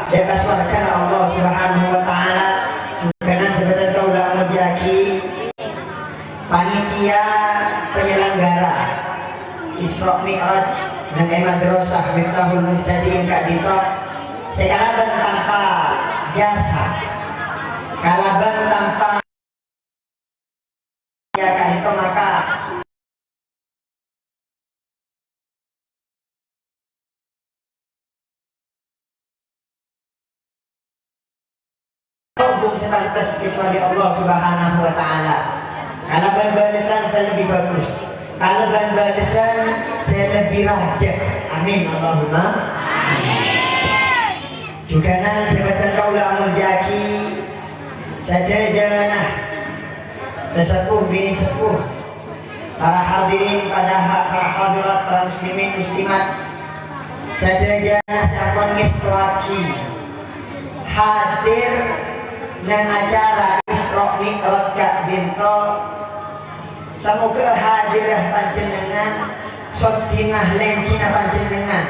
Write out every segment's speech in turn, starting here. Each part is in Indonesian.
dikaswarkan Allah Subhanahu wa taala juga sebentar kaula menjaki panitia penyelenggara Isra Mi'raj nang madrasah Miftahul Muhtadin Kak Dito sekalaban tanpa jasa kalaban tanpa ya Kak Dito maka hubung sebatas kecuali Allah Subhanahu wa taala. Kalau balasan saya lebih bagus. Kalau balasan saya lebih rajak. Amin Allahumma. Amin. Juga nan sebatan kaula amul jaki saja janah sesepuh bini sepuh para hadirin para hadirat para muslimin muslimat saja janah sakon ngestuaki hadir nang acara Isra Mi'raj Kak Dinto semoga hadirah panjenengan sodinah lengkina panjenengan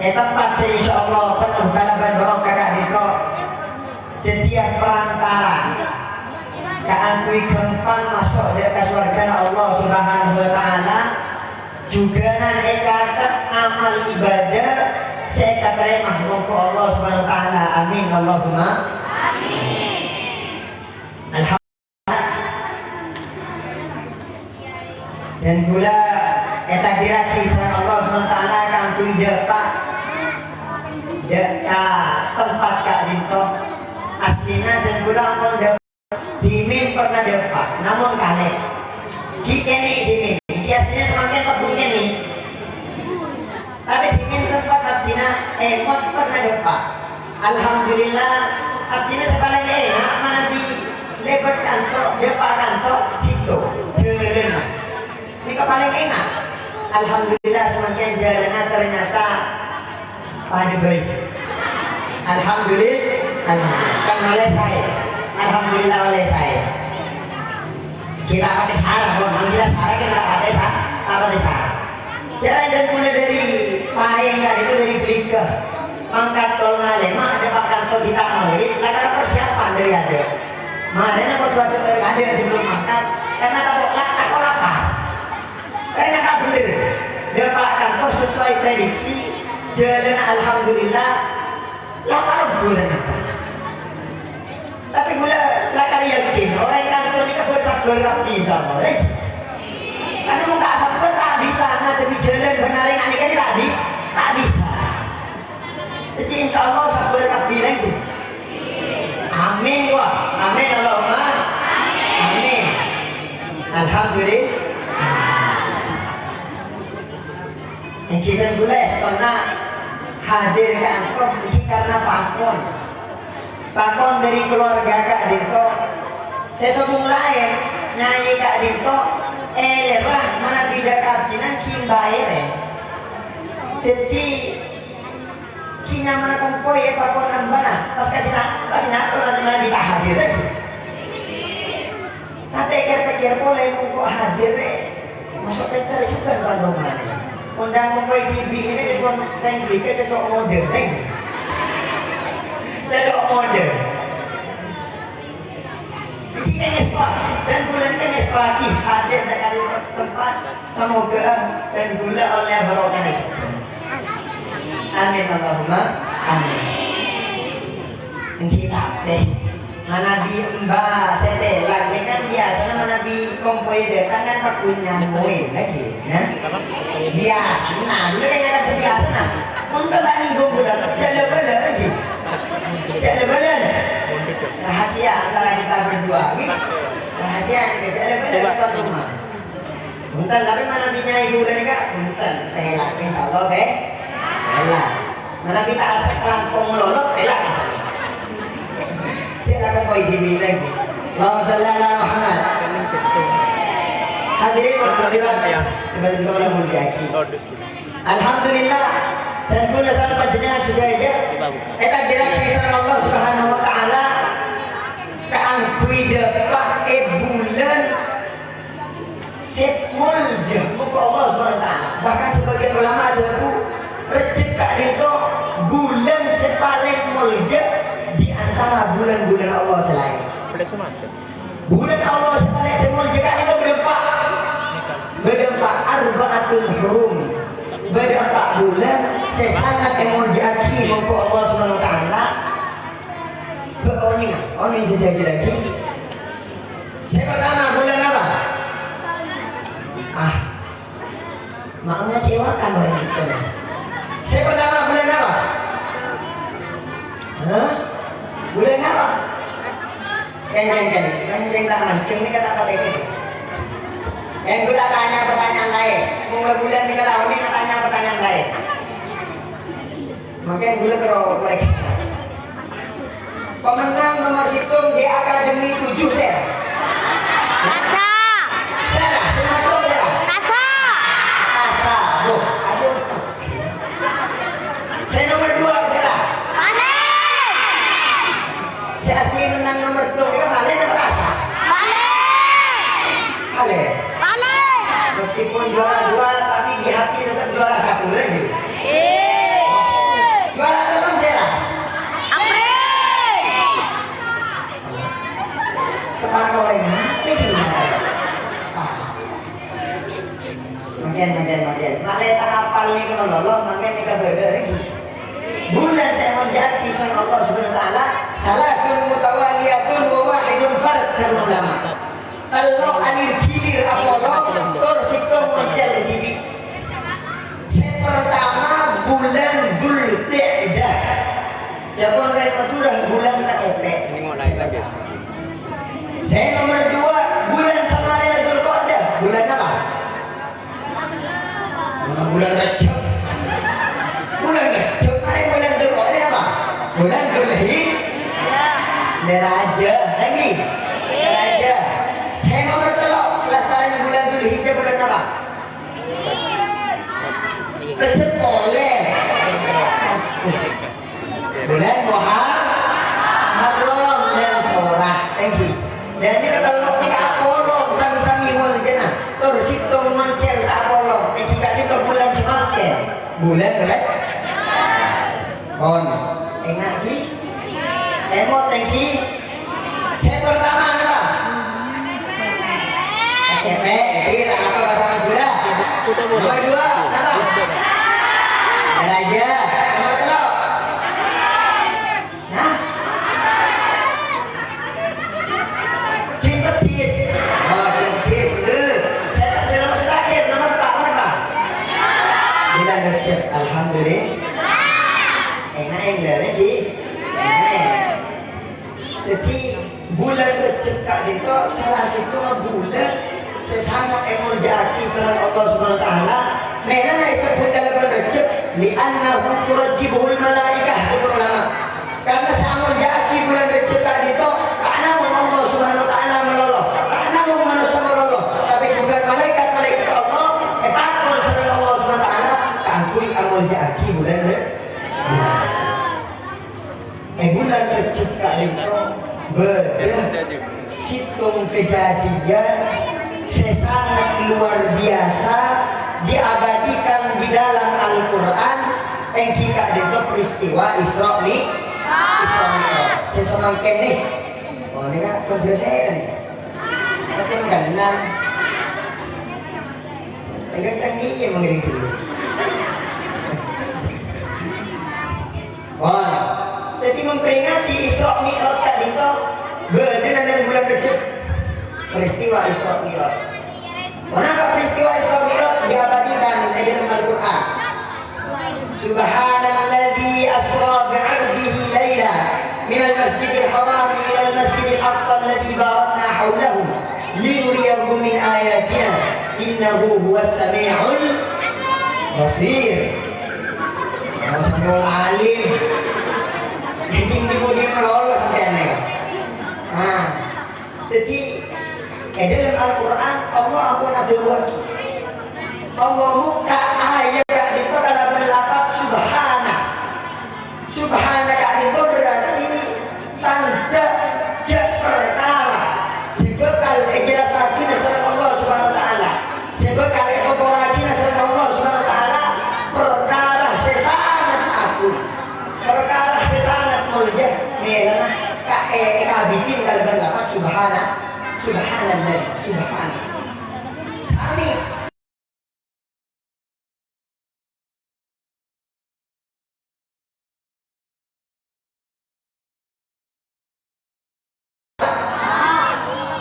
tempat saya insyaallah penuh kalaban barokah Kak Dinto setiap perantara keantui gampang masuk ke surga Allah Subhanahu wa taala juga nan ekatat amal ibadah saya terima monggo Allah Subhanahu wa taala amin Allahumma amin. Alhamdulillah dan pula eta diraki sareng Allah SWT kang dapat tempat Kak Dinto aslina dan pula ampun dimin pernah dapat namun kali kini dimin ki aslinya semakin bagus ini tapi dimin sempat abdina emot pernah dapat alhamdulillah abdina sepaling enak mana di lebat kantor, depan kantor, situ jalan. Ini paling enak. Alhamdulillah semakin jalan ternyata pada baik. Alhamdulillah, kan oleh saya. Alhamdulillah oleh saya. Kita pakai sarah, alhamdulillah sarah kita pakai sarah. Jalan dan mulai dari paling itu dari Blika, mangkat tol ngalema ada pak kantor kita mari, lakukan persiapan dari ada. Makanya aku suatu ada sebelum makan karena takut lapar karena tak benar dia pak kantor sesuai prediksi jalan alhamdulillah lapar bulan apa tapi gula lakar yakin orang kantor ini buat sabar rapi sama karena mau tak sabar tak bisa ngadepi jalan benar yang aneh kan tak bisa jadi insya Allah sabar rapi lagi amin wah amin Allahumma amin alhamdulillah yang kita boleh karena hadir ke angkot ini karena pakon dari keluarga Kak Dinto saya sambung lain nyanyi Kak Dinto lerah mana bida kabjinan kin bayar jadi kinya mana kompo ya pakon ambana pas kadina atau nanti malah kita hadir nanti pikir boleh kok hadir masuk peter juga kan rumah undang kompo TV ini kan cuma tank beli ke cetok mode cetok mode kita nyespa dan bulan kita nyespa lagi hadir dari tempat semoga dan gula oleh barokah ini amin Allahumma amin kita deh manabi mbak setelah ini kan biasanya manabi kompoy datang kan pakunya moin lagi nah biasa nah dulu kan ada biasa nah untuk tadi gue budak jalan bala lagi jalan bala rahasia antara kita berdua rahasia ini jalan bala kita rumah buntan tapi manabinya ibu dan kak buntan telak insyaallah be telak mana kita asal kelampung lolot telak silakan kau izin lagi Allahumma shalli ala Muhammad hadirin hadirat sebagai kaulah mulyaki alhamdulillah dan pun asal panjenengan sedaja eta diraki sareng Allah Subhanahu wa taala kaangkui dapat bulan Mulja muka Allah Subhanahu wa taala bahkan sebagian ulama ada rezeki itu bulan sepaling mulja bulan-bulan Allah selain. Bulan Allah selain semua jika itu berdempak arba'atul hurum, berdempak bulan sesangat emojaki mengko Allah Subhanahu wa taala. Oni sedang lagi. Saya pertama bulan apa? Maafnya kecewakan orang itu. Saya pertama bulan apa? Bulan apa? Yang tak mancing ini kata-kata ini. Yang gula tanya pertanyaan lain. Mulai bulan ini kalau ini tanya pertanyaan lain. Makanya gula terus mereka. Pemenang nomor hitung di Akademi 7 Ser. Kasa. Salah, sengaja ya. Kasa. Asa, loh, aduh. Saya nomor 2 berapa? Balik. Saya asli menang nomor 2 kan Halen atau Asa? Balik. Halen. Balik. Meskipun juara 2 tapi di hati tetap juara 1 lagi. Juara belum saya. April. Tepat orang hati gimana? Makin. Malaikat hafal nih kalau loloh, makin nih kabar lagi. Bulan saya menjadi sama Allah Subhanahu Wa Taala. Halasun mutawaliyatun wa wahidun fard dari ulama. Kalau alir kilir Apollo, torsikum model hibi. Saya pertama bulan Dzulqa'dah. Ya pun repaturah bulan tak efek. Saya nomor 2 bulan Samaria Dzulqa'dah. Bulan apa? Bulan Rajab. Bulan Rajab. Bulan Dzulqa'dah apa? Bulan Dzulhijjah. Deraja lagi. Deraja. Saya nomor 3 selesai bulan Dzulhijjah bulan apa? Rajab boleh. Bulan Muharram dan Sorah. Thank you. Dan ini kata Allah ini Apollo sami-sami wal jannah. Tursitum mangkel Apollo. Jika itu bulan semakin. Bulan berapa? Bon. Enak ki? Emot thank you. Saya pertama apa? KTP. Ini apa bahasa Madura? Nomor 2 apa? Raja. Nomor 3. Nah. Cimpetih. Oh, cimpetih. Bener. Saya tak selama terakhir. Nomor 4 apa? Bulan Rajab. Alhamdulillah. Enak yang lagi. Enak. Jadi bulan Rajab kak itu salah satu bulan sesangat emojaki salam Allah Subhanahu Wa Taala. Memang disebut dalam bulan Rajab li'annahu turajjibuhul malaikah kata ulama. Karena emojaki bulan Rajab kak itu karena Allah Subhanahu Wa Taala meloloh, karena manusia meloloh, tapi juga malaikat Allah pakon salam Allah Subhanahu Wa Taala kangkui emojaki bulan Rajab. Bulan Rajab kak itu situng kejadian sesangat luar biasa diabadikan di dalam Al-Quran yang kita itu peristiwa Isra Mi'raj. Saya semangkin nih. Oh ini kan komputer saya nih. Tapi enggak enggak iya mengiring dulu. Wah. Jadi memperingati Isra Mi'raj tadi itu berdengan dengan bulan Rajab. Peristiwa Isra Mi'raj. Kenapa peristiwa Isra Mi'raj diabadikan di dalam Al-Quran? Subhanalladzi asra bi'abdihi laila minal masjidil haram ila al-masjidil aqsa alladzi barakna hawlahu linuriyahu min ayatina innahu huwas sami'ul basir. Sami'ul alim. Dinding di budi melolong sampai nah, jadi dalam Al-Quran Allah ampun ada lagi. Allah muka ayat itu dalam lafaz subhana. Subhana itu berarti tanda perkara. Sebekal ijazati nasar Allah Subhanahu Wa Taala. Sebekal otorati nasar Allah Subhanahu Wa Taala perkara sesangat agung. kabitin kalban lafaz subhanallah subhana. Sami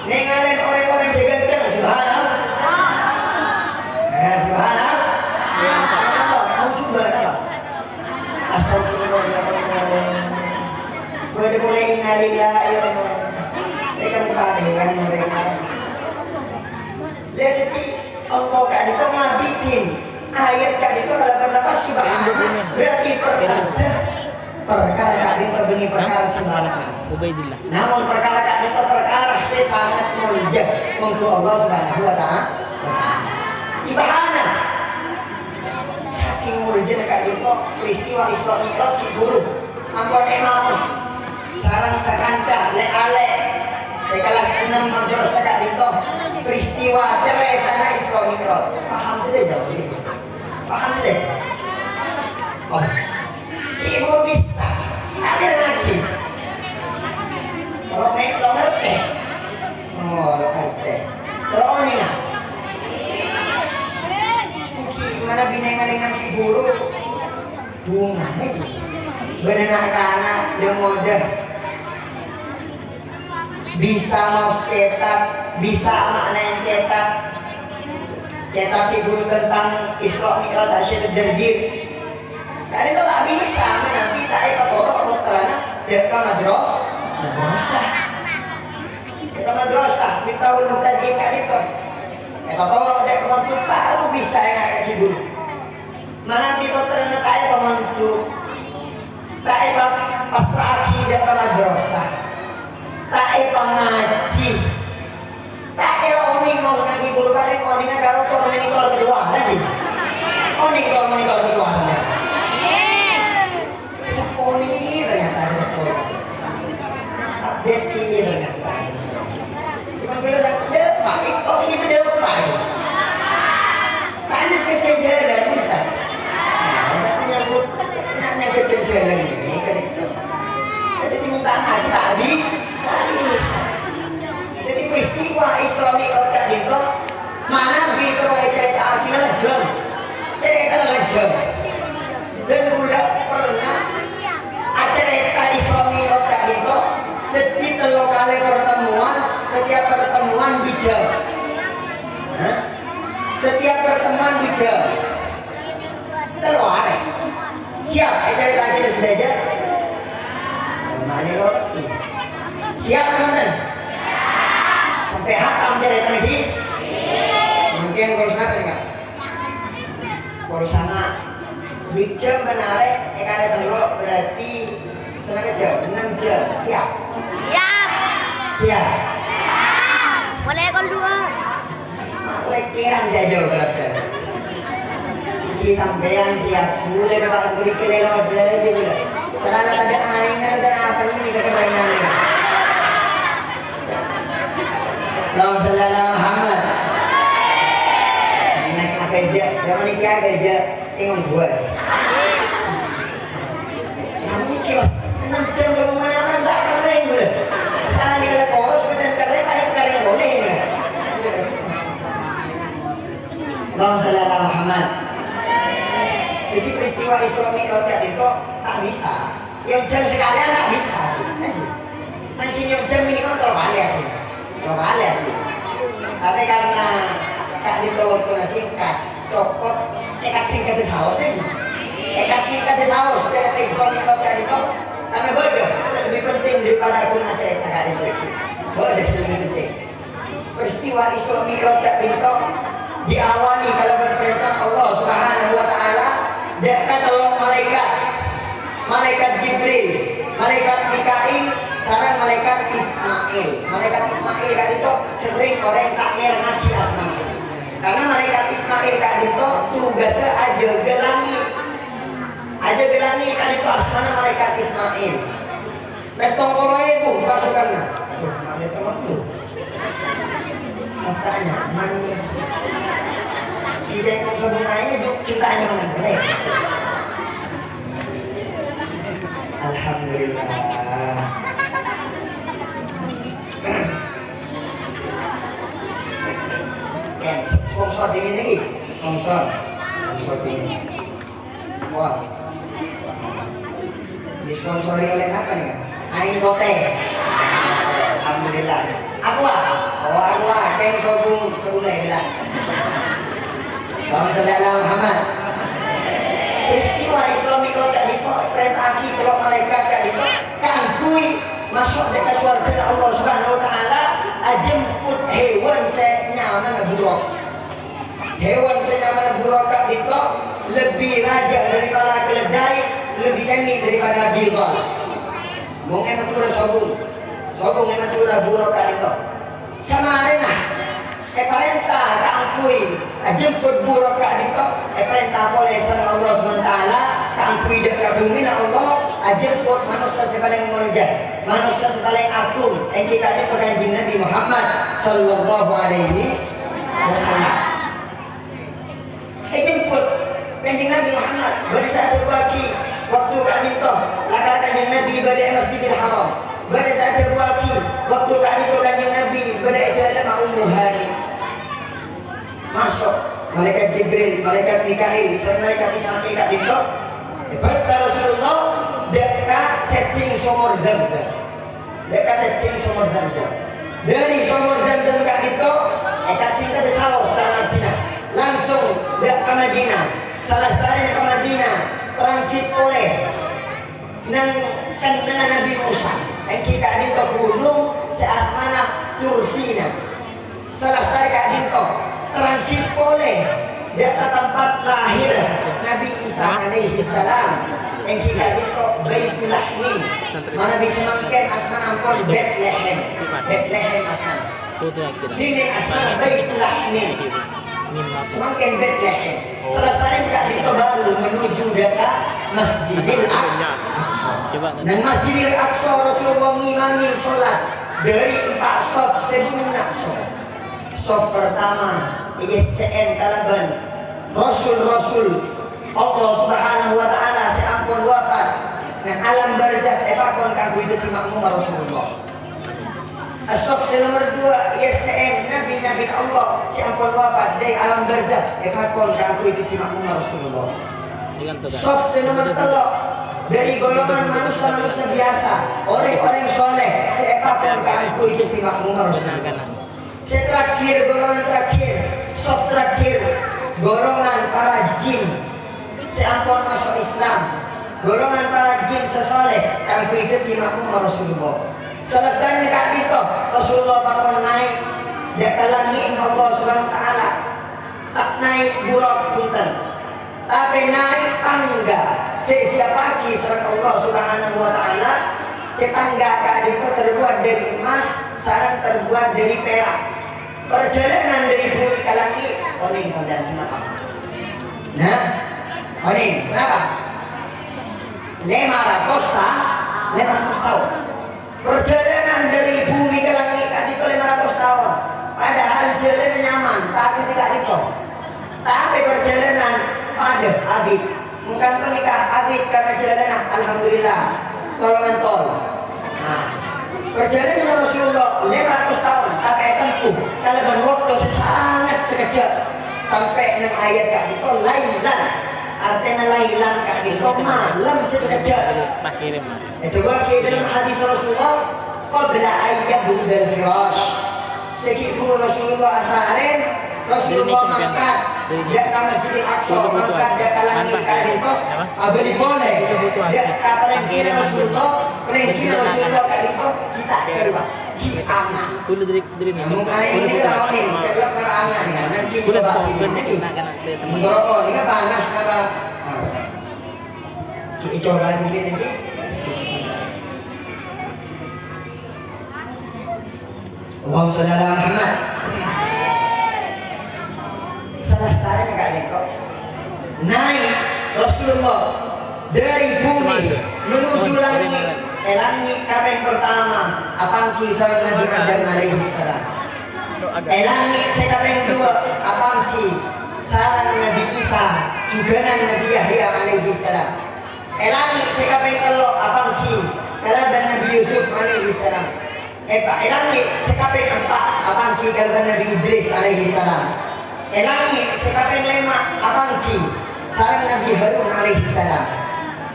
nengalan orang-orang seganteng subhanallah. Subhanallah. Apa? Mau coba apa? Astagfirullahaladzim. Boleh boleh innalillahi wa inna ilaihi raji'un mereka. Jadi Allah kan itu ngabitin ayat kan itu kalau berlafaz subhanallah berarti perkara kan itu bengi perkara sembarangan. Ubaidillah. Namun perkara kan itu perkara sangat mulia untuk Allah Subhanahu wa taala. Subhanallah. Saking mulia kan itu peristiwa Isra Mi'raj di guru. Ampun emaus sarang kakanca le ale kelas 6 madrasah kak dito peristiwa cerai tanah Isra Mi'raj paham sudah jauh gitu paham sudah oh ibu bisa ada lagi kalau mek lo ngerti oh lo ngerti lo ini nggak gimana binengan dengan si guru bunga itu berenak-anak demodah bisa mau cetak, bisa maknain cetak guru tentang Isra Mi'raj Asyid Darjir. Kan itu tak bisa, nanti tak ada korok karena dia kan madrasah. Kita madrasah, kita ulun tadi kan itu. Kita korok dia kemantu baru bisa yang kayak guru. Mana kita ternyata tak ada kemantu, tak ada pasrah akidah ke madrasah. Tak ngaji, tak oning mau ngaji guru balik oning kalau monitor kedua lagi, monitor kedua lagi. Oning ini ternyata update ini ternyata. Cuma kalau saya depan, kok ini depan? Tanya kejalan kita. Saya menyambut nanya kejalan ini, jadi timung tanah kita habis. Jadi peristiwa Isra Mi'raj itu mana begitu cerita akhirnya lejeng dan budak pernah cerita Isra Mi'raj itu setiap kali pertemuan setiap pertemuan bijak setiap pertemuan bijak terluar siap cerita akhirnya sudah aja maknanya lo lagi siap teman-teman sampai hatam cerita lagi mungkin kalau sana enggak kalau sana bijak menarik ada telur berarti senang jam 6 jam siap siap Boleh kon dua. maklek kirang jajal berarti si sampean siap boleh dapat beli kelelo saja boleh karena tadi aing ada apa ini kekerengan ini Allahumma shalli ala Muhammad. Naik apa aja, jangan ini aja, tengok gua. Ya mungkin lah, 6 jam ke mana-mana tak kering boleh. Salah di dalam poros kita kering, air kering boleh ni. Allahumma shalli ala Muhammad. Jadi peristiwa Isra Mi'raj itu tak bisa. Yang jam sekalian tak bisa. Nanti yang jam ini kan kalau balik sih. Tapi karena Kak Dito waktu singkat cokot tekad singkat di saus ini tekad singkat di saus ternyata Isra Mi'raj Kak Dito karena bodoh lebih penting daripada aku nak cerita Kak Dito bodoh lebih penting peristiwa Isra Mi'raj Kak Dito diawali kalau perintah Allah Subhanahu wa taala dekat tolong malaikat Jibril malaikat Mikail sarang malaikat Ismail kan itu sering orang tak ngaji asma karena malaikat Ismail kan itu tugasnya aja gelangi kan itu asmana malaikat Ismail betong koloi bu pasukannya aduh ada teman tuh katanya mana tidak yang sebenarnya cintanya mana Alhamdulillah sponsor ini. Wah, disponsori oleh apa nih? Ain Bote. Alhamdulillah. Aqua. Oh Aqua, tem sobung bilang. Allahumma shalli ala Muhammad. Peristiwa Islami kalau tak dikok perintah aki kalau malaikat tak dikok kangkui masuk dekat surga Allah Subhanahu wa taala jemput hewan senyaman buruk. Hewan senyaman buruk tak dikok lebih raja daripada keledai, lebih tinggi daripada bilal. Mungkin matura sobung matura buruk tak dikok. Samarena perintah kangkui jemput buruk tak dikok perintah oleh sama Allah SWT kangkui dekat bumi Allah jemput manusia sepaling mulia, manusia sepaling agung yang kita dipegang Nabi Muhammad sallallahu alaihi wasallam. Jemput kanjeng Nabi Muhammad pada saat berbagi waktu kat nito lakar kanjeng Nabi pada Masjidil Haram, pada saat berbagi waktu kat nito kanjeng Nabi pada dalam Ummul Hani. Masuk malaikat Jibril, malaikat Mikail, serta malaikat Ismail kat nito. Perintah Rasulullah dekat setting sumur Zamzam. Dari sumur Zamzam kat nito kat sini ada saus Madinah. Langsung dak ke Madinah. Salah satunya ke Madinah transit oleh nang kenana Nabi Musa. Kita nito gunung seasmana Tursina. Salah satunya kat nito transit oleh dia ke tempat lahir Nabi Isa alaihi salam yang kita itu Baitul Lahmi mana bisa mungkin asman ampun Bethlehem asman dini asman Baitul Lahmi semakin Bethlehem selesai juga itu baru menuju dekat Masjidil Aqsa. Dan Masjidil Aqsa Rasulullah ngimami sholat dari 4 sof sebelumnya sof pertama ISCN Taliban Rasul Allah Subhanahu wa taala seampun wafat dan alam barzakh pakon kanggo itu makmum Rasulullah. As-sof nomor 2 ISCN Nabi Allah seampun wafat dari alam barzakh pakon kanggo itu makmum Rasulullah. Sof nomor 3 dari golongan manusia biasa, orang-orang soleh pakon kanggo itu makmum Rasulullah. Golongan terakhir, soft terakhir, golongan para jin seampun masuk Islam, golongan para jin sesoleh yang ikut makmum Rasulullah. Selesai nikah itu Rasulullah bakal naik dekat langit Allah Subhanahu wa taala, tak naik buruk punten, tapi naik tangga sesiapa pagi serta Allah Subhanahu wa taala. Tangga kak itu terbuat dari emas, sarang terbuat dari perak. Perjalanan dari bumi ke langit, oning sampean kenapa? Nah, oning kenapa? 500 tahun. Perjalanan dari bumi ke langit itu 500 tahun. Padahal jalan nyaman, tapi tidak itu. Tapi perjalanan pada abid. Bukan menikah abid karena jalanan, alhamdulillah. Tolongan tol. Nah, perjalanan Rasulullah 500 tahun tapi tempuh kalau berwaktu sangat sekejap sampai dengan ayat kak itu lailan artinya lailan kak itu malam sekejap itu bagi dalam hadis Rasulullah qabla ayat budal firash segi buru Rasulullah asarin Rasulullah mangkat dia ke Masjidil Aqsa mangkat dia ke langit kak itu abadi boleh dia ke paling kiri Rasulullah kak itu kita kerba anak kulo dari namun ini kalau nih kalau para anak nih nanti kulo coba ini saya sama ngerokok ini kan panas apa kita coba dulu nanti Allahumma shalli ala Muhammad. Salah satu kak dekok naik Rasulullah dari bumi menuju langit. Langit kapeng pertama apang kisah Nabi Adam alaihi salam. Langit kapeng 2 apang sarang Nabi Isa juga Nabi Yahya alaihi salam. Langit kapeng 3 apang kalaban Nabi Yusuf alaihi salam. Langit kapeng 4 apang kalaban Nabi Idris alaihi salam. Elangi sekaping lima apangki sarang Nabi Harun alaihi salam.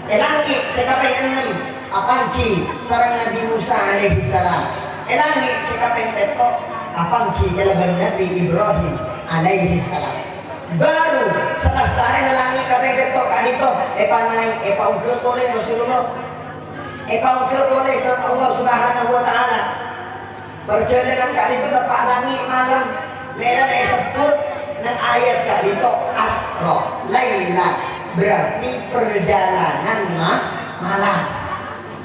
Elangi sekaping enam apangki sarang Nabi Musa alaihi salam. Elangi sekaping tetok apangki kalaban Nabi Ibrahim alaihi salam. Baru setelah nalangi kaping tetok kanito epanai epaugel oleh Rasulullah, epaugel oleh Allah Subhanahu wa taala. Perjalanan kali itu bapak langit malam merah sebut dan ayat kali itu asro laila berarti perjalanan malam.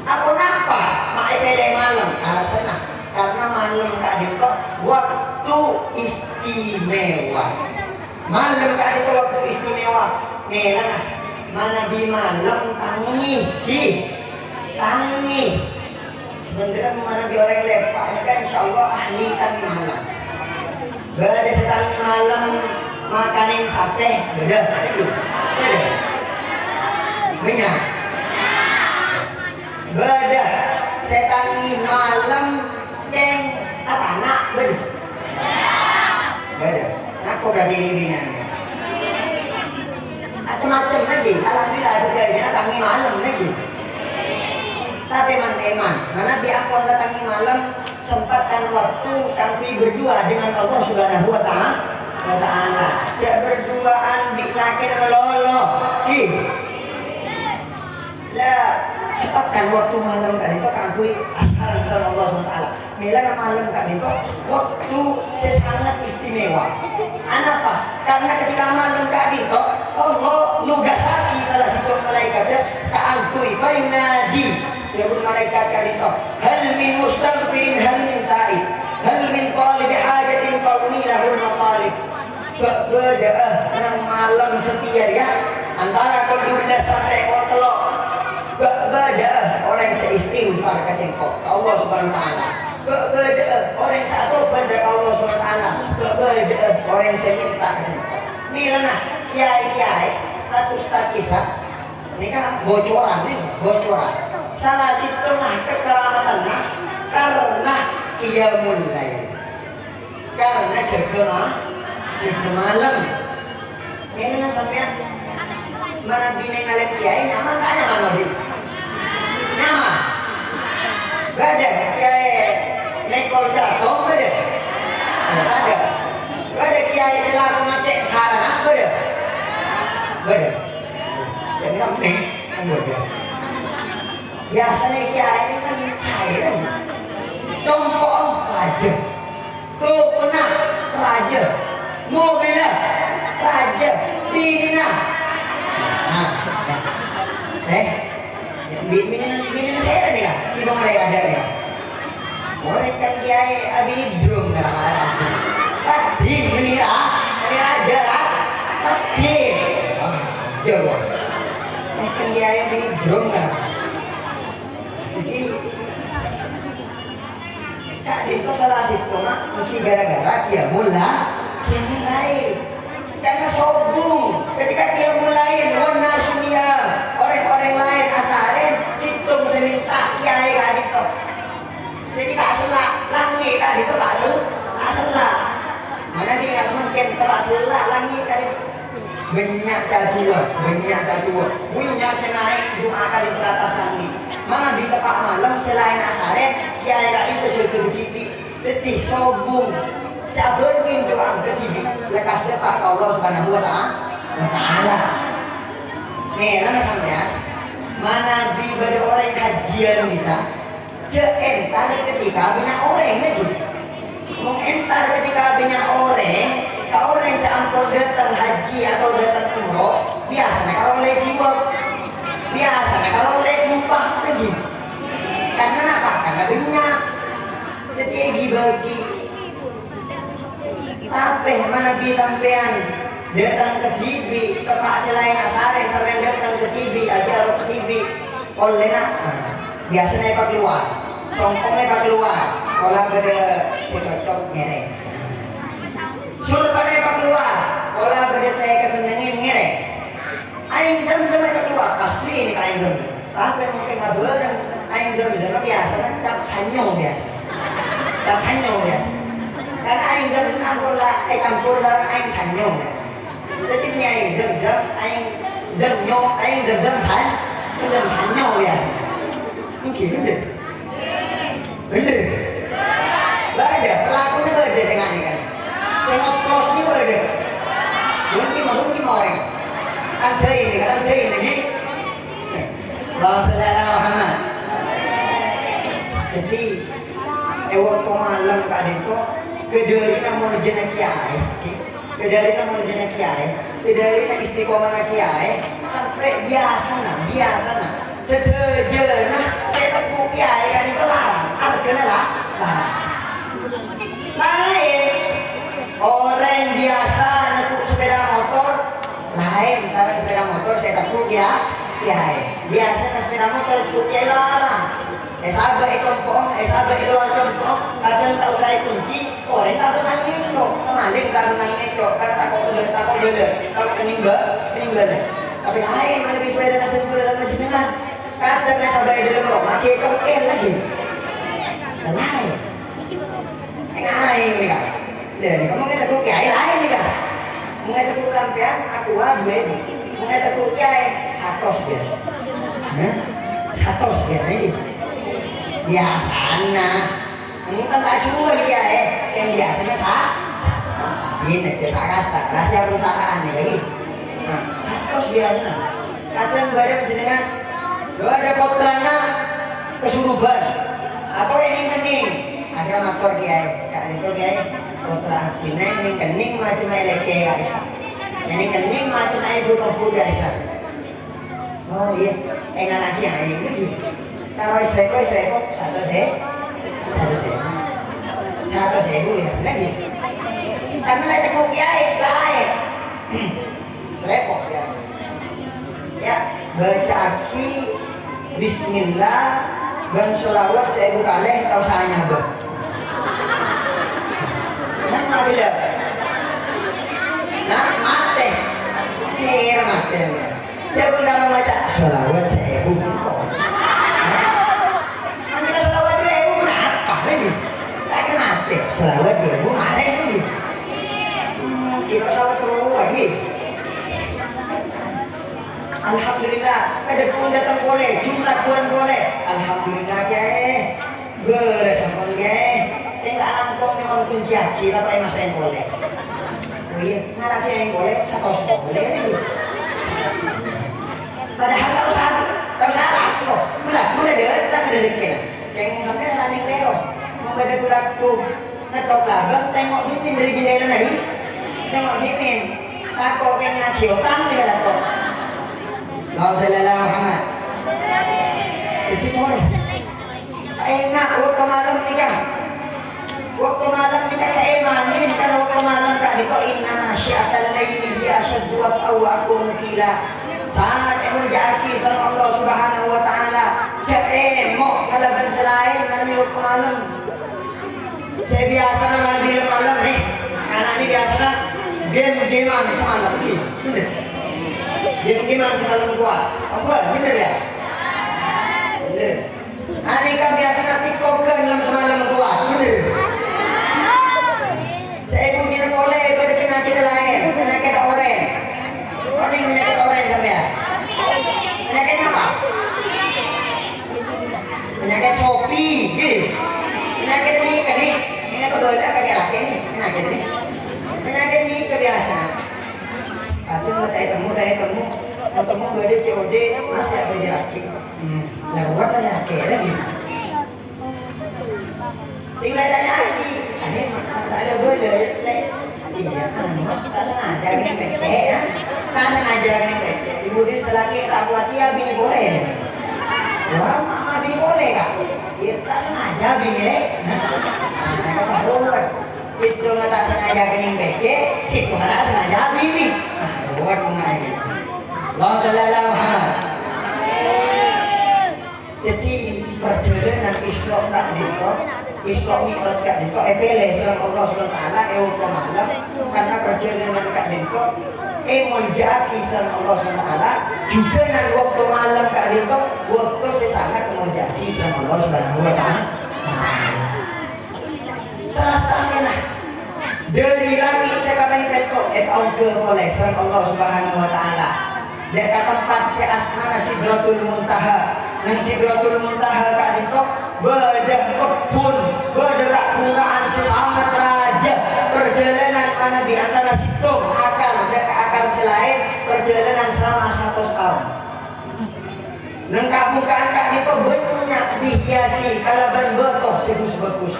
Apa napa mak pilih malam alasannya karena malam kali itu waktu istimewa. Malam kali itu waktu istimewa. Merah mana bi malam tangi. Sebenarnya mana bi orang lepak kan insyaallah ahli tangi malam. Beda setangi malam makanin sate beda itu. Beda. Banyak. Beda setangi malam keng apa nak beda. Beda. Aku berarti ini binanya. Macam-macam lagi. Alhamdulillah sejadinya tangi malam lagi. Tapi eman, mana biarpun datangi malam sempatkan waktu kami berdua dengan Allah Subhanahu wa taala. Cak berduaan bilakin lolo. Lah sempatkan waktu malam kan itu kami ashar sama Allah Subhanahu wa taala. Mila malam kan itu waktu sangat istimewa. Kenapa? Karena ketika malam kan itu Allah nugasaki salah satu malaikatnya ka'antui fainadi. Ya pun malaikat kali itu hal min mustaghfirin hal min ta'id hal min talib hajatin fauni lahul matalib. Beda nang malam setia ya antara kol 12 sampai kol telok. Beda orang seistighfar kasih kok Allah Subhanahu wa taala. Beda orang satu pada Allah Subhanahu wa taala. Beda orang seminta kasih kok. Milana kiai-kiai atau ustaz kisah ini kan bocoran. Salah setengah kekeramatannya karena ia mulai karena jaga malam. Ini sampean mana bini ngalen kiai nama tanya mana di nama beda kiai nekol jatuh beda kiai selaku ngecek sarana beda jadi sampai beda. Biasanya kiai ini kan saya tompok raja, tukuna raja, mobilnya raja, bina. Bina saya nih ya, si bang ada ya. Orang kan kiai abis drum nggak marah. Radim menira raja, radim. Jauh. Kan kiai abis drum nggak. Jadi Kak Dinko salah situ mungkin gara-gara dia mulai karena sombong ketika dia mulai warna sunia orang-orang lain asarin situ seminta kiai Kak Dinko jadi Kak Sula langit Kak Dinko Kak Sula mana dia semakin Kak Sula langit Kak Dinko banyak sajua banyak senaik doa Kak Dinko atas langit. Mana di tempat malam selain asaret kiai kali itu juga begini letih sombong sabar min doa ketibi lekas depan Allah Subhanahu wa taala. Lama sampean mana di pada orang kajian bisa entar ketika banyak orang lagi mau entar ketika banyak orang seampun datang haji atau datang umroh biasanya kalau oleh sibuk biasanya kalau oleh jumpa lagi karena apa? Karena banyak jadi dibagi tapi mana bisa sampean datang ke TV tempat selain asarin sampean datang ke TV aja ke TV oleh biasanya pak keluar songkongnya pak keluar kalau ada si cocok ngereng surpannya pak keluar kalau ada saya kesenengin ngereng aing sama-sama pak keluar asli ini aing jam tapi mungkin nggak bareng aing jam biasa kan cap sanyo dia Karena aing campur lah, campur barang aing sanyong. Jadi ini aing zem aing nyong, aing zem han, zem sanyong ya. Mungkin bener. Bener. Beda, pelakunya beda dengan ini kan. Saya ngoplos ini beda. Mungkin orang. Ada ini lagi. Allahumma Muhammad. Jadi, ewon malam kak dito, kedari na mo jena kiai, kedari na istiqomah na kiai, sampai biasa na. Seteja na, saya teku kiai kan itu larang, apa kena lah? Lain, orang biasa naik sepeda motor, lain misalnya sepeda motor saya teku kiai, biasa naik sepeda motor teku kiai larang. Sabar kompong, sabar luar kompong, kadang tak usah kunci, orang tak dengan ngecok, maling tak dengan ngecok, karena takut kening balik. Tapi lain mana bisa beda nanti dalam jenengan, kadang sabar dalam rumah, ngecok lagi. Lain. Lain ni kan. Ni kamu ngata ku kiai lain ni kan. Mengata ku lampian aku dua ibu. Mengata ku kiai 100 dia. Hah? 100 dia ni. Biasana. Ini kan tak jual kiai. Yang biasanya tak. Ini kita rahasia perusahaan ni lagi. Nah, 100 biasanya. Kadang barang jenengan ada putrana kesurupan atau ini kening. Akhirnya motor kiai, motor akhirnya ini kening macam leke garis, ini kening macam ibu kampung garis. Oh iya, enggak lagi yang ini. Kalau sereko satu sebu ya lagi. Sama lagi aku kiai lain, sereko ya. Ya baca aki Bismillah dan sholawat sebu kali tahu saya ber. Nah, bila mati kira mati jangan dalam baca sholawat sebu nanti sholawat 2000 kenapa lagi tak mati sholawat 2000 mana lagi kita sholawat terus lagi Alhamdulillah ada pun datang boleh jumlah puan boleh Alhamdulillah kiai beres sampun kiai enggak nangkong ni orang kunci aki apa yang masa yang boleh oh iya ngaraki yang boleh satu boleh lagi padahal tak usah kok mula dia tak ada rezeki yang sampai tanding lero mau baca kuraku ngetok lagang tengok himin dari jendela lagi tengok himin takut yang ngaji otang dia takut Allahumma Muhammad itu boleh enak waktu malam ni kan waktu malam ni kan imanin kan waktu malam kan dito inna nasyiatal laili hi asyaddu wa qila saat menjaki sama Allah Subhanahu wa taala mo kalaban selain kan waktu malam saya biasa na bila malam ni anak ni biasa game-gamean semalam ni game-gamean semalam gua bener ya bener ani kan biasa na TikTok kan dalam semalam gua bener saya ibu di boleh pada penyakit lain penyakit oren penyakit oren sampai penyakit apa penyakit Shopee penyakit ini kebetulan kayak laki ini penyakit ini kebiasaan kadang temu beda COD masih ada laki lewat laki lagi tinggal tanya lagi ada beda iya mas tak sengaja gini peke ya tak sengaja gini peke kemudian selagi tak buat dia bini boleh wah mama bini boleh kak ya tak sengaja bini apa luar itu nggak tak sengaja gini peke itu nggak tak sengaja bini luar mengenai Allah Sallallahu Muhammad jadi perjalanan Islam tak dito Islam ni orang kat dito pilih serang Allah SWT ke malam karena perjalanan kat dito monjaki serang Allah SWT juga nan waktu malam kat dito waktu sesangat monjaki serang Allah SWT salah setengah dari langit saya kata itu ke oleh serang Allah Subhanahu wa taala. Dekat tempat si asmana Sidratul Muntaha. Nang Sidratul Muntaha kak itu bedah kebun, bedah kuraan sesangat raja. Perjalanan mana di antara situ akar selain perjalanan selama 100 tahun. Nang kabukaan kak itu banyak dihiasi kalaban betul bagus.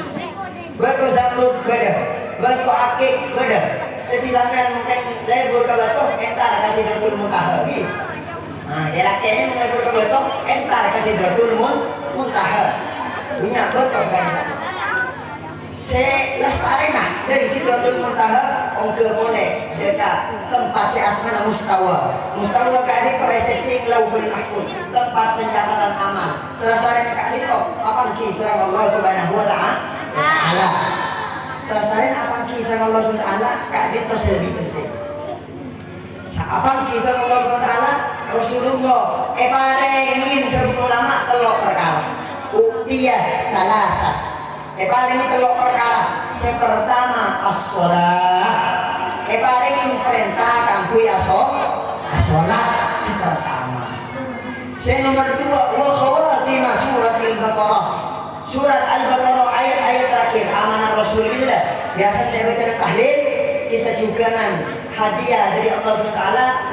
Betul zamrud bedah, betul akik bedah. Ketilangan mungkin lebur ke betul entar kasih Sidratul Muntaha gitu. Nah, dia lakiannya mengatur ke betul entar kasih Sidratul Muntaha. Punya betul kan? Saya lestarikan dari Sidratul Muntaha ke boleh dekat tempat si asmana mustawa kali kau setting lauhul mahfuz tempat pencatatan amal selesai kali kau apa kisah Allah Subhanahu wa taala selesai apa kisah Allah Subhanahu wa taala kali itu lebih penting apa kisah Allah Subhanahu wa taala Rasulullah paling ke ulama telok perkara salah paling telok perkara yang pertama as-sholat paling perintah kamu ya sholat yang pertama yang nomor dua wa khawatimah surat al-baqarah ayat-ayat terakhir amanah Rasulullah biasa saya baca dan tahlil kisah juganan hadiah dari Allah SWT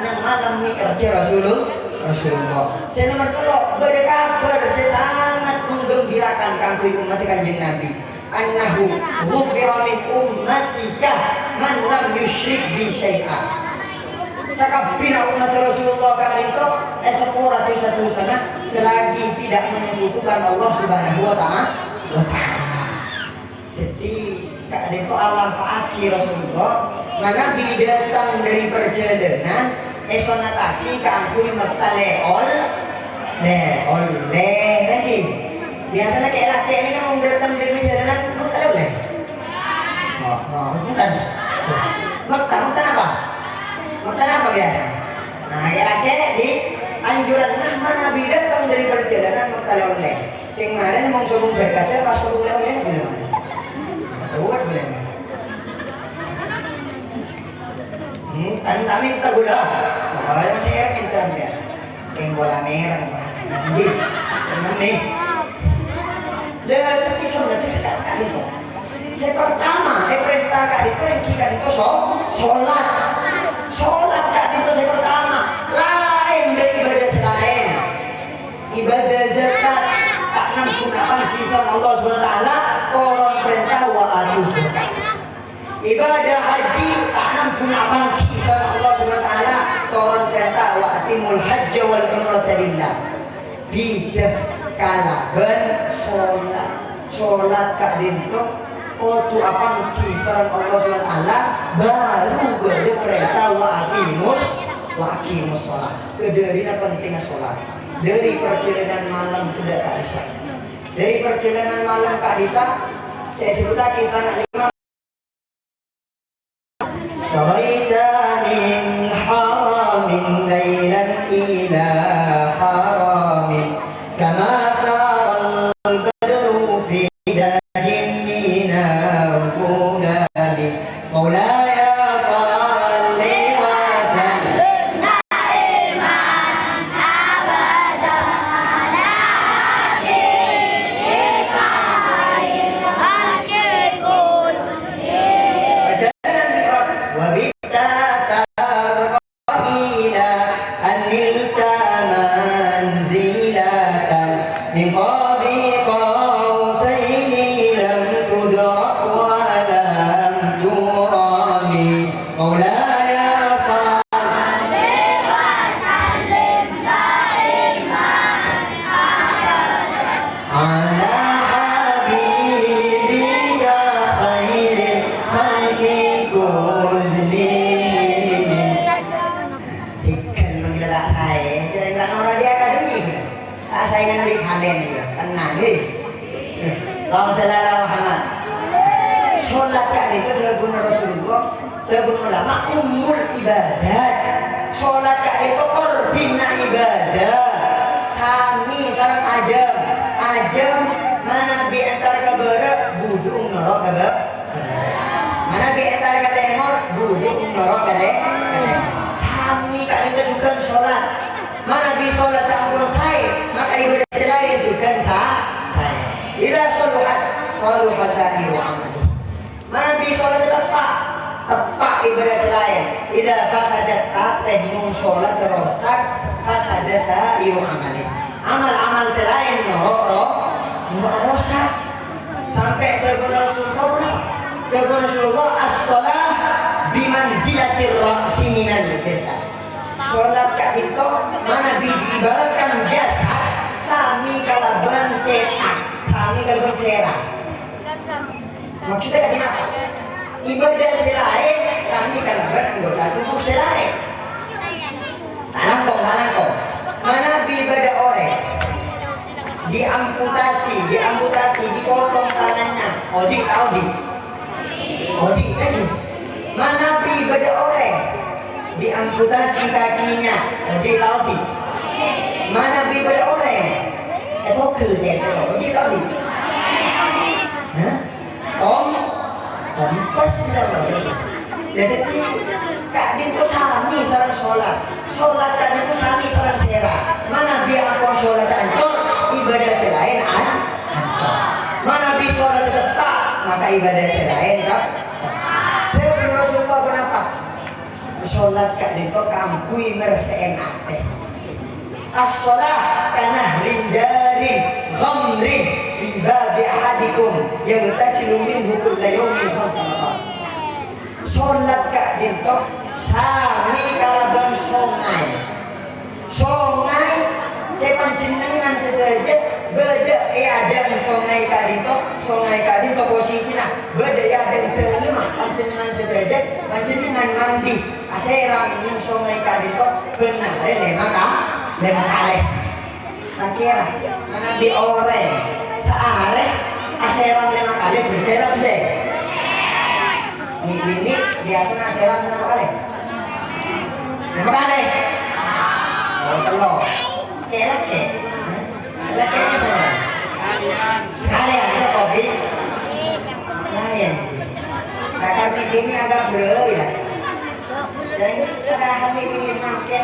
yang malam mi'raj Rasulullah yang nomor dua berkabar sangat menggembirakan kamu umat kanjeng Nabi annahu ghufira min ummatika man lam yusyrik bi syai'a sakabina umat Rasulullah kali itu sepura satu sana selagi tidak menyebutkan Allah Subhanahu wa taala. Jadi kak itu alam paaki Rasulullah mana datang dari perjalanan esona taki kaangkui makta leol lagi biasanya kayak laki ini kan mau datang dari perjalanan makta leol bukan makta apa? Makta apa biasa? Nah kayak laki di anjuran Nabi datang dari perjalanan makta leol kemarin mau sobong berkata pas sobong leol boleh mana? Buat boleh mana? Tantamin tak gula. Kalau yang saya kintar dia, keng bola merah, jadi, ini. Dengan kisah nanti kita kali itu. Saya pertama, perintah kali itu yang kita itu sholat kali itu saya pertama. Lain dari ibadah selain ibadah zakat tak nampunakan kisah Allah SWT. Orang perintah wa atu zakat. Ibadah haji tak nampunakan kisah Allah SWT. Orang perintah wa atimul hajja wal umrata lillah. Bidah kalaban sholat kak dinto tu apa kisah Allah SWT baru berperintah wa aqimus sholat. Kedarina pentingnya sholat. Dari perjalanan malam tidak kak bisa. Dari perjalanan malam kak bisa. Saya sebut lagi sana 5. Saraita min haramin laylan ila haramin kama saral badru fi dajin minal qulami maulaya salli wa sallim da'iman abadan ala habibika khairil khalqil kulli saingan dari kalian juga tenang nih. Allahumma shalli ala Muhammad. Sholat kali itu adalah guna Rasulullah, adalah ulama umul ibadat. Sholat kali itu korbina ibadah. Kami sarang ajam mana di antara kabar budung norok kabar. Mana di antara Idza saluhat saluha sa'iru amali. Nabi sholat tepat ibadah lain. Idza fasadat ateh mung sholat rosak fasada sa'iru amali. Amal-amal selain rosak. Sampai tegur Rasulullah as-sholah bimanzilatir ra'si minal jasad. Sholat kak itu mana diibaratkan jasad sami kalaban ketak, sami kalaban serah. Maksudnya kak apa? Ibadah selain sami kalaban anggota tubuh selain. Talangkong. Mana ibadah orang diamputasi, dipotong tangannya. Odi tadi. Mana ibadah orang diamputasi kakinya. Odi tadi. Mana ibadah orang? Itu kerja. Odi tadi. Hah? Pas jadi kak itu sami sarang sholat kan itu sami sarang serah. Mana biar aku sholat ancor ibadah selain ancor. Mana bi sholat tetap maka ibadah selain kan. Tapi Rasulullah kenapa? Sholat kak itu kampui merseen ate. As-sholah kana rindarin ghamrin fi babi ahadikum yaghtasilu minhu kulla yawmin khamsa marrat. Sholat kak itu sami kalaban songai sepanjenengan sederajat beda ada songai tadi to posisinya beda ada terlemah panjenengan sederajat panjenengan mandi aseram yang songai tadi to benar lima kali kira mana di ore saare aseram 5 kali berselam sih ini biasa aseram berapa kali 5 kali telur kelake saja sekalian itu kopi lain nah kami ini agak berbeda ya jadi pada kami ini makin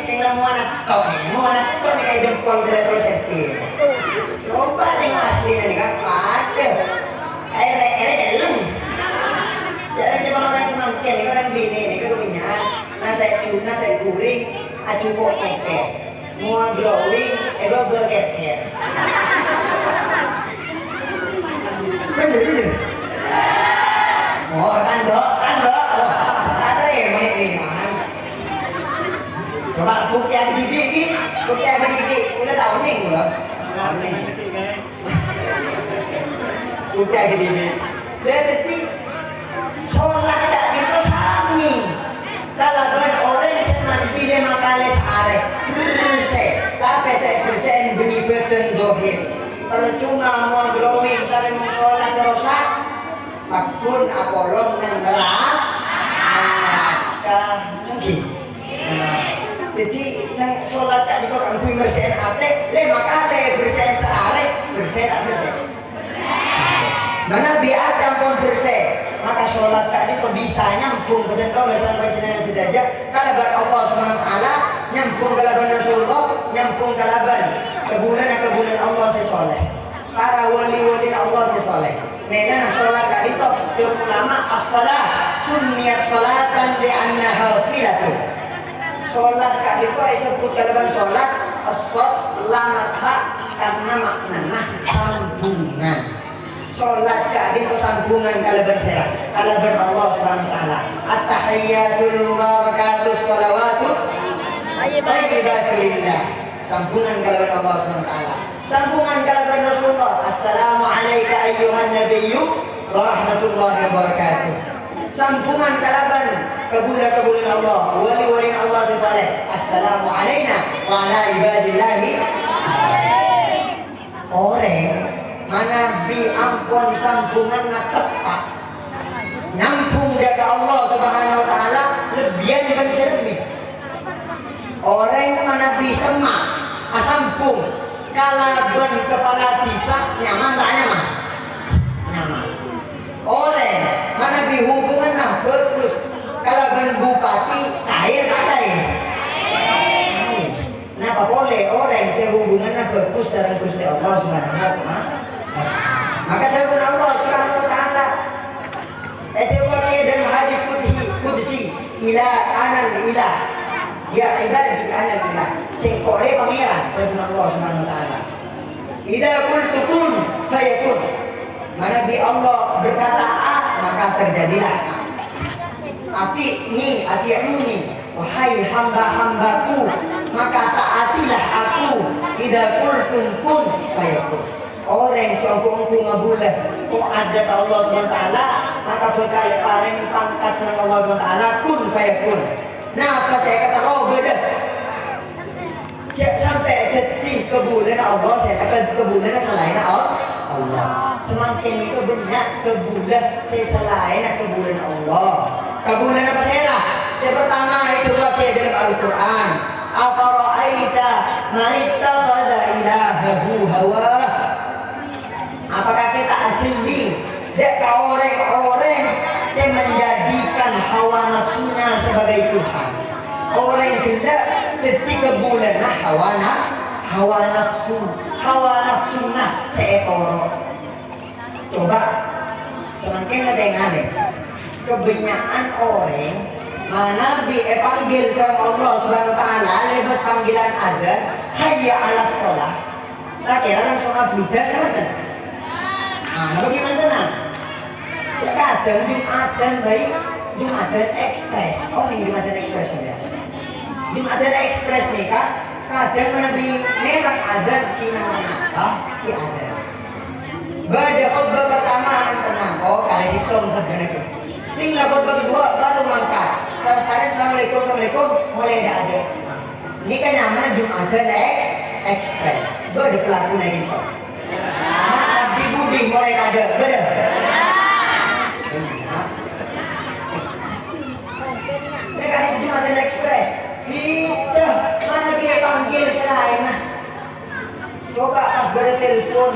tinggal muanak tuh nih kayak jempol terus sepir coba tengok asli nih kan ada air jadi cuma orang makin ini orang bini nih kebanyakan nasi kuring acu kok keket mua glowing ego berkeket bener kan dok ada ya menit ini coba bukti bibi udah tahu nih bukti bibi berarti sholat tak itu sami kalau orang pilih makalah searek bersih tapi saya bersihin benih beten dohir percuma mau glowing tapi mau sholat rosak pakun apolong nang neraka mungkin jadi nang sholat tak di kota kui bersihin ate le makalah bersihin searek bersih tak bersih mana biar campur bersih maka sholat tadi kok bisa nyambung betul bersama panjenengan sedajat kalaban Allah Subhanahu wa taala nyambung kalaban Rasulullah nyambung kalaban kebulan Allah sesoleh para wali Allah sesoleh memang sholat tadi kok ulama as-salah sunniyat sholatan li'annaha filatun sholat tadi kok disebut kalaban sholat as-salamata karena maknanya sambungan sholat kak itu sambungan kalaban serah kalaban Allah Subhanahu wa taala at-tahiyyatul mubarakatus shalawatu thayyibaturillah sambungan kalaban Allah Subhanahu wa taala sambungan kalaban Rasulullah assalamu alayka ayyuhan nabiyyu wa rahmatullahi wa barakatuh sambungan kalaban kebulan Allah wali Allah saleh assalamu alayna wa ala ibadillahi orang mana bi ampun sambungan na tepat nyambung dari Allah Subhanahu wa taala lebihan dibanding serbi orang mana bi semak sambung kalaban kepala desa nyaman tak nyaman orang mana bi hubungan nah bagus kalaban bupati cair tak cair kenapa boleh orang yang hubungannya bagus dengan Gusti Allah Subhanahu wa taala anal ilah. Ya ibadi anal ilah. Sing kore pangeran firman Allah Subhanahu wa taala. Idza qultu kun fayakun. Mana bi Allah berkata A maka terjadilah. Ati nih, wahai hamba-hambaku, maka taatilah aku. Idza qultum kun fayakun. Orang sangku-angku ngabulah kok ada Allah SWT, maka bekal paling pangkat sama Allah SWT kun fayakun. Nah apa saya kata beda sampai jadi kebulan Allah, saya kata kebulan selain Allah. Semakin itu banyak kebulan saya selain kebulan Allah. Kebulan apa saya pertama itu baca dalam Al-Quran. Afara'aita man ittakhadha ilahahu hawa. Apakah kita ajeli dek orang-orang yang menjadikan hawa nafsunya sebagai Tuhan? Orang yang tidak ketika bulan hawa nafsu seekor. Coba semakin ada yang aneh. Kebanyakan orang mana panggil sama Allah Subhanahu wa taala lewat panggilan ada hayya 'alas shalah. Kira langsung abludah sama. Nah, bagaimana tenang? Kadang Jumatan baik, Jumatan ekspres. Oh, ini Jumatan ekspres ya. Jumatan ekspres nih kan. Kadang Nabi memang ada kina menapa, ki ada. Baca khutbah pertama yang tenang. Oh, kali hitung tergenek. Tinggal khutbah kedua baru mangkat. Sekarang assalamualaikum, mulai tidak ada. Ini kan namanya Jumatan ekspres. Baru kelakuan gitu. Nabi buding mulai ada, benar? Ini kan itu Jumatan ekspres. Itu mana dia panggil selain nah. Coba pas bertelepon,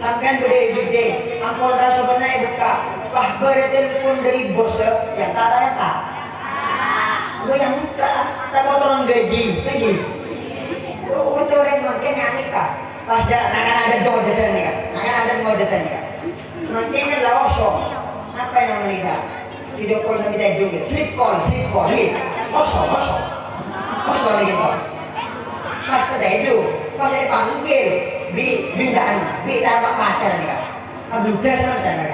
sampean gede-gede, ampun rasa benar buka. Pas bertelepon dari bos yang tak. Gue yang buka, tak mau tolong gaji, lagi. Oh, orang makin nikah. Pas akan ada jodoh nih kan, akan ada jodoh nih kan. Semakin lawak apa yang menikah? Video call sama kita juga, sleep call, nih, kosong lagi kok. Pas kita itu, pas saya panggil, bindaan, dapat pacar nih kan. Abludah sama kan.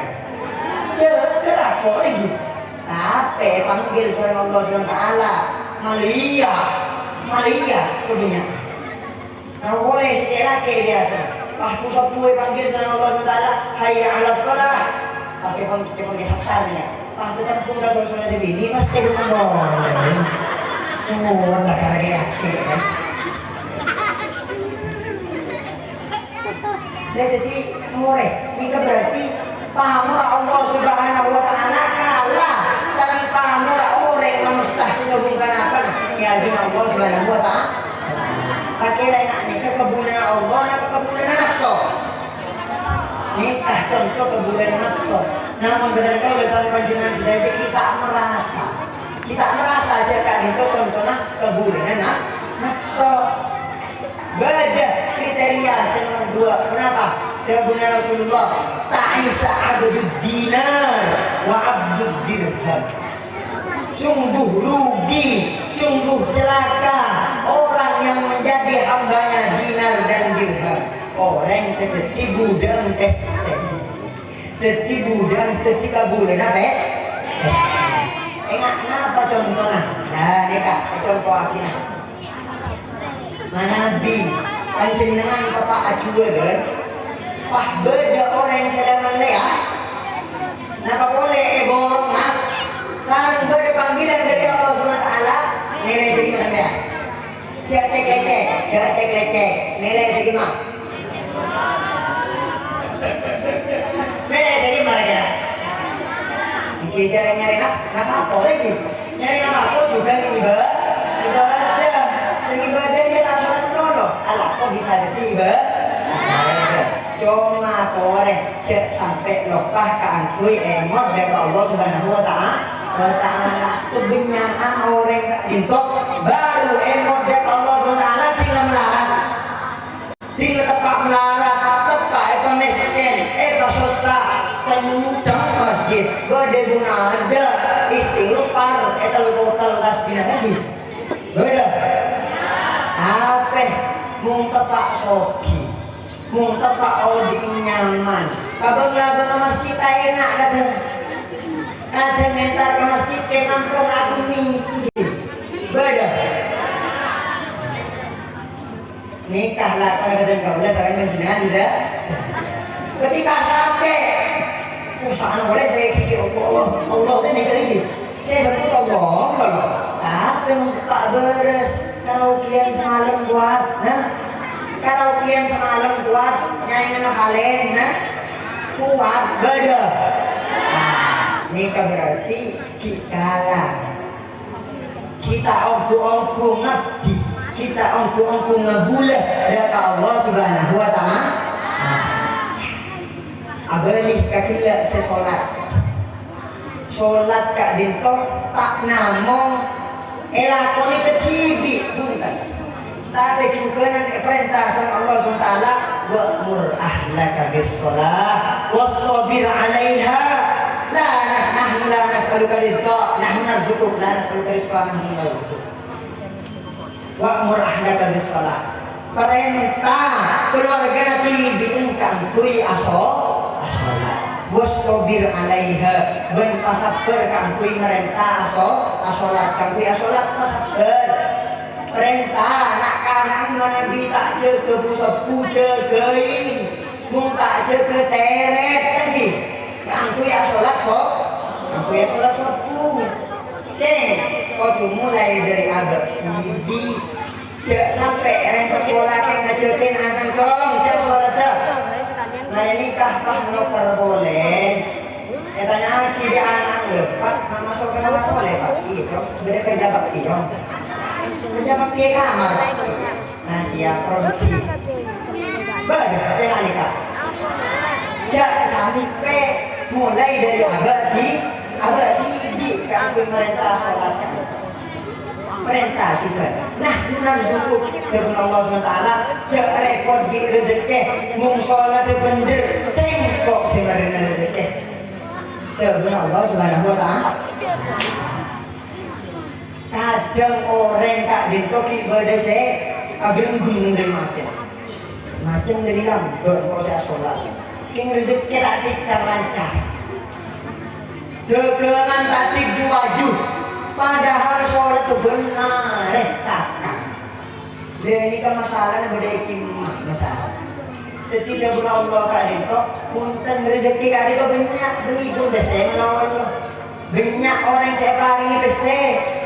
Cerak kok lagi. Tapi panggil sama Allah SWT, Malia, kebunya. Nah boleh secara kayak biasa. Pusat panggil sama Allah SWT, hayya 'alas shalah. Pakai pun dihantar ya. Tetap pun dah soal sebini, mas belum boleh. Oh, dah kaya kan. Jadi korek, ini berarti pamor Allah Subhanahu wa taala kalah sareng pamor orang manusia sinubungkan apa ya Allah Subhanahu wa taala. Pakai lain kebulan Allah atau kebulan nafsu. Nikah contoh kebulan nafsu. Namun benar kalau dalam panjenengan sudah kita merasa aja kan itu contohnya kebulan nafsu. Beda kriteria nomor 2. Kenapa? Kebulan Rasulullah ta'isa abdud dinar wa abdud dirham. Sungguh rugi, sungguh celaka orang yang menjadi hambanya dinar dan dirham. Orang seperti budak ketika bulan apa? Ingat apa contohnya? Nah, ini kak, contoh akhirnya. Nabi panjenengan Bapak ajuan pah beda orang yang sedang lihat napa boleh borong mak sarang beda panggilan dari Allah SWT nilai jadi mana ya cek nilai jadi mak nilai jadi mana ya kita nyari apa lagi nyari apa juga ibadah dia tak sholat krono alah kok bisa tiba cuma korek sampai lokah keantui emot dari Allah Subhanahu wa ta'ala kebanyakan orang intok baru emot dari Allah Subhanahu wa ta'ala tinggal tepat melarat tepat miskin susah penyudang masjid bagaimana ada istighfar etal total tasbih tidak lagi. Beda. Apa? Mung tepak soki, mung tepak oding nyaman. Kabang-kabang ke masjid enak kadang. Kadang entar ke masjid ke kampung aku mimpi. Beda. Nikah lah kadang kau boleh kalian menjenengan tidak. Ketika sampai sana boleh saya fikir Allah ini nikah ini. Saya sebut Allah. Tapi tak beres. Karaokean semalam buat, karaokean semalam buat nyanyian halen, kuat beda. Nikah berarti kita lah. Kita ongku ngabdi, kita ongku ngabulah dari Allah Subhanahu Wa Taala. Abani kakila sesolat, solat kak dinto tak namong elakoni kecibi punten. Tapi juga nanti perintah sama Allah SWT wa'mur ahlaka bis-shalah wastabir 'alaiha nahnu la nas'aluka rizqa nahnu narzuquk la nas'aluka rizqa nahnu narzuquk. Wa'mur ahlaka bis-shalah, perintah keluarga nanti diengkang kui asolat wastabir 'alaiha ben pasaper kang kuy merentah asolat kang kuy asolat pasaper perintah nak kanang nabi tak je ke busepu je geuing mung tak je ke teret tadi kang kuy asolat kang kuy asolat sepu kau mulai dari abad ibi sampai orang sekolah ke ngajakin anak tolong saya sholat dah. Nah nikah kah nuker boleh? Katanya tidak anak lepas, masuk ke kamar boleh pak? Iya, beda kerja bakti dong. Kerja bakti kamar. Nah siap produksi. Beda dengan nikah. Jangan sampai mulai dari abad di kan pemerintah sholat kan. Perintah juga. Nah, nunam suku dengan Allah SWT jak repot di rezeki mung sholat bener sengkok sebenarnya rezeki dengan Allah SWT. Kadang orang tak ditoki berdese ageng gunung dari macam dari lambat kok saya sholat king rezeki tak lancar dagangan tak waju. Padahal sholat itu benar takkan. Ini kan masalahnya beda masalah. Tidak guna Allah kali itu, punten rezeki kali itu banyak demi pun desa menolong Allah. Banyak orang saya paling bese,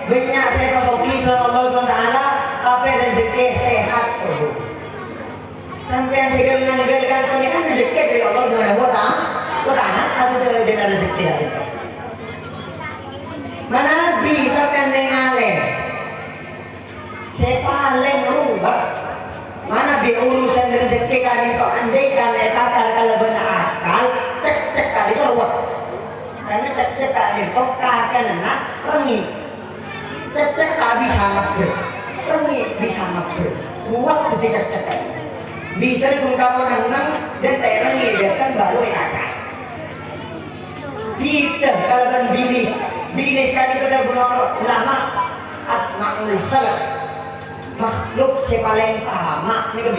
banyak saya pasoki sama Allah Taala, tapi rezeki sehat subuh. Sampai yang segel-gelkan ini kan rezeki dari Allah Subhanahu Wa Taala, asal dari rezeki kali itu. Mana bisa pendeng ale saya paling rubah mana bi urusan rezeki kan itu andai kan etakal kalau benar akal tek kali itu ruwet karena tek kali itu kakak nak rengi tek tak bisa mager rengi bisa mager ruwet ketika tek bisa digunakan nang dan tak rengi datang baru kakak kita kalau kan bilis kan itu dah guna ulama atma'ul khalq makhluk sepaling tamak ni ke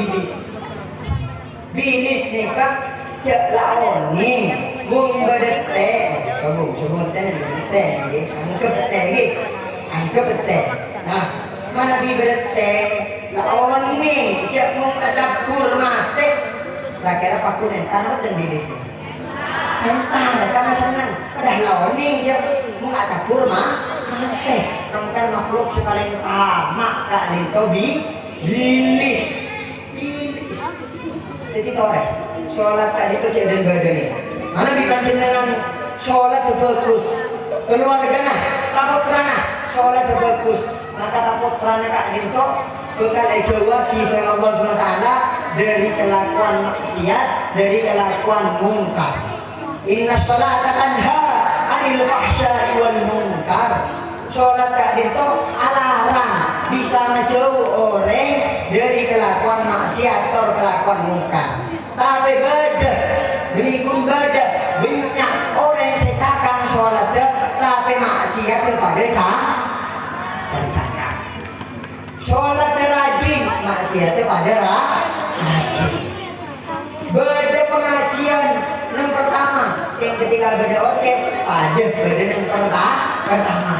bilis ni kan cek laon ni mung bedete sebut bedete ni angka bedete nah mana bi bedete laon ni cek mung tadabur mate kira pakun entar dan bilis entar karena senang pada lawan ni je mau nggak campur mate angkat makhluk sepaling tamak kak itu bilis jadi tore sholat kak itu cek dan badan ni mana ditanjil dengan sholat bagus keluarga nah takut kerana sholat bagus maka takut kerana kak itu bekal jawa kisah Allah SWT dari kelakuan maksiat dari kelakuan mungkar. Inna sholata tanha anil fahsya'i wal munkar. Sholat kak itu alarm bisa ngejauh orang dari kelakuan maksiat atau kelakuan munkar. Tapi beda, berikut beda banyak orang setakang sholat tapi maksiat kepada maksiatnya pada rajin. Beda pengajian yang pertama, yang ketika beda orkes pada beda yang pertama.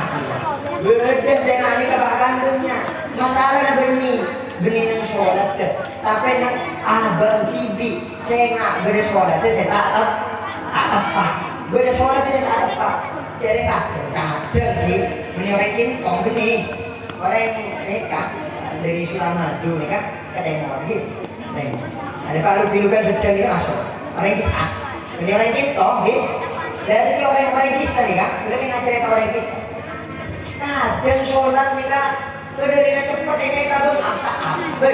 Beda dengan ini kebakandungnya. Masalah benih yang sholat deh. Tapi yang abang tibi saya nggak beda sholat saya tak tepat. Beda sholat saya tak tepat. Jadi kadang sih menyorekin tong benih orang yang dari Suramadu nih kan ada yang mau gitu. Ada kalau bilukan sudah dia masuk orang kisah. Ini orang kita, dari orang kisah nih kan, udah kita cerita orang kisah. Kadang sholat nih kan, kedarinya cepat ini kita bangsa apa?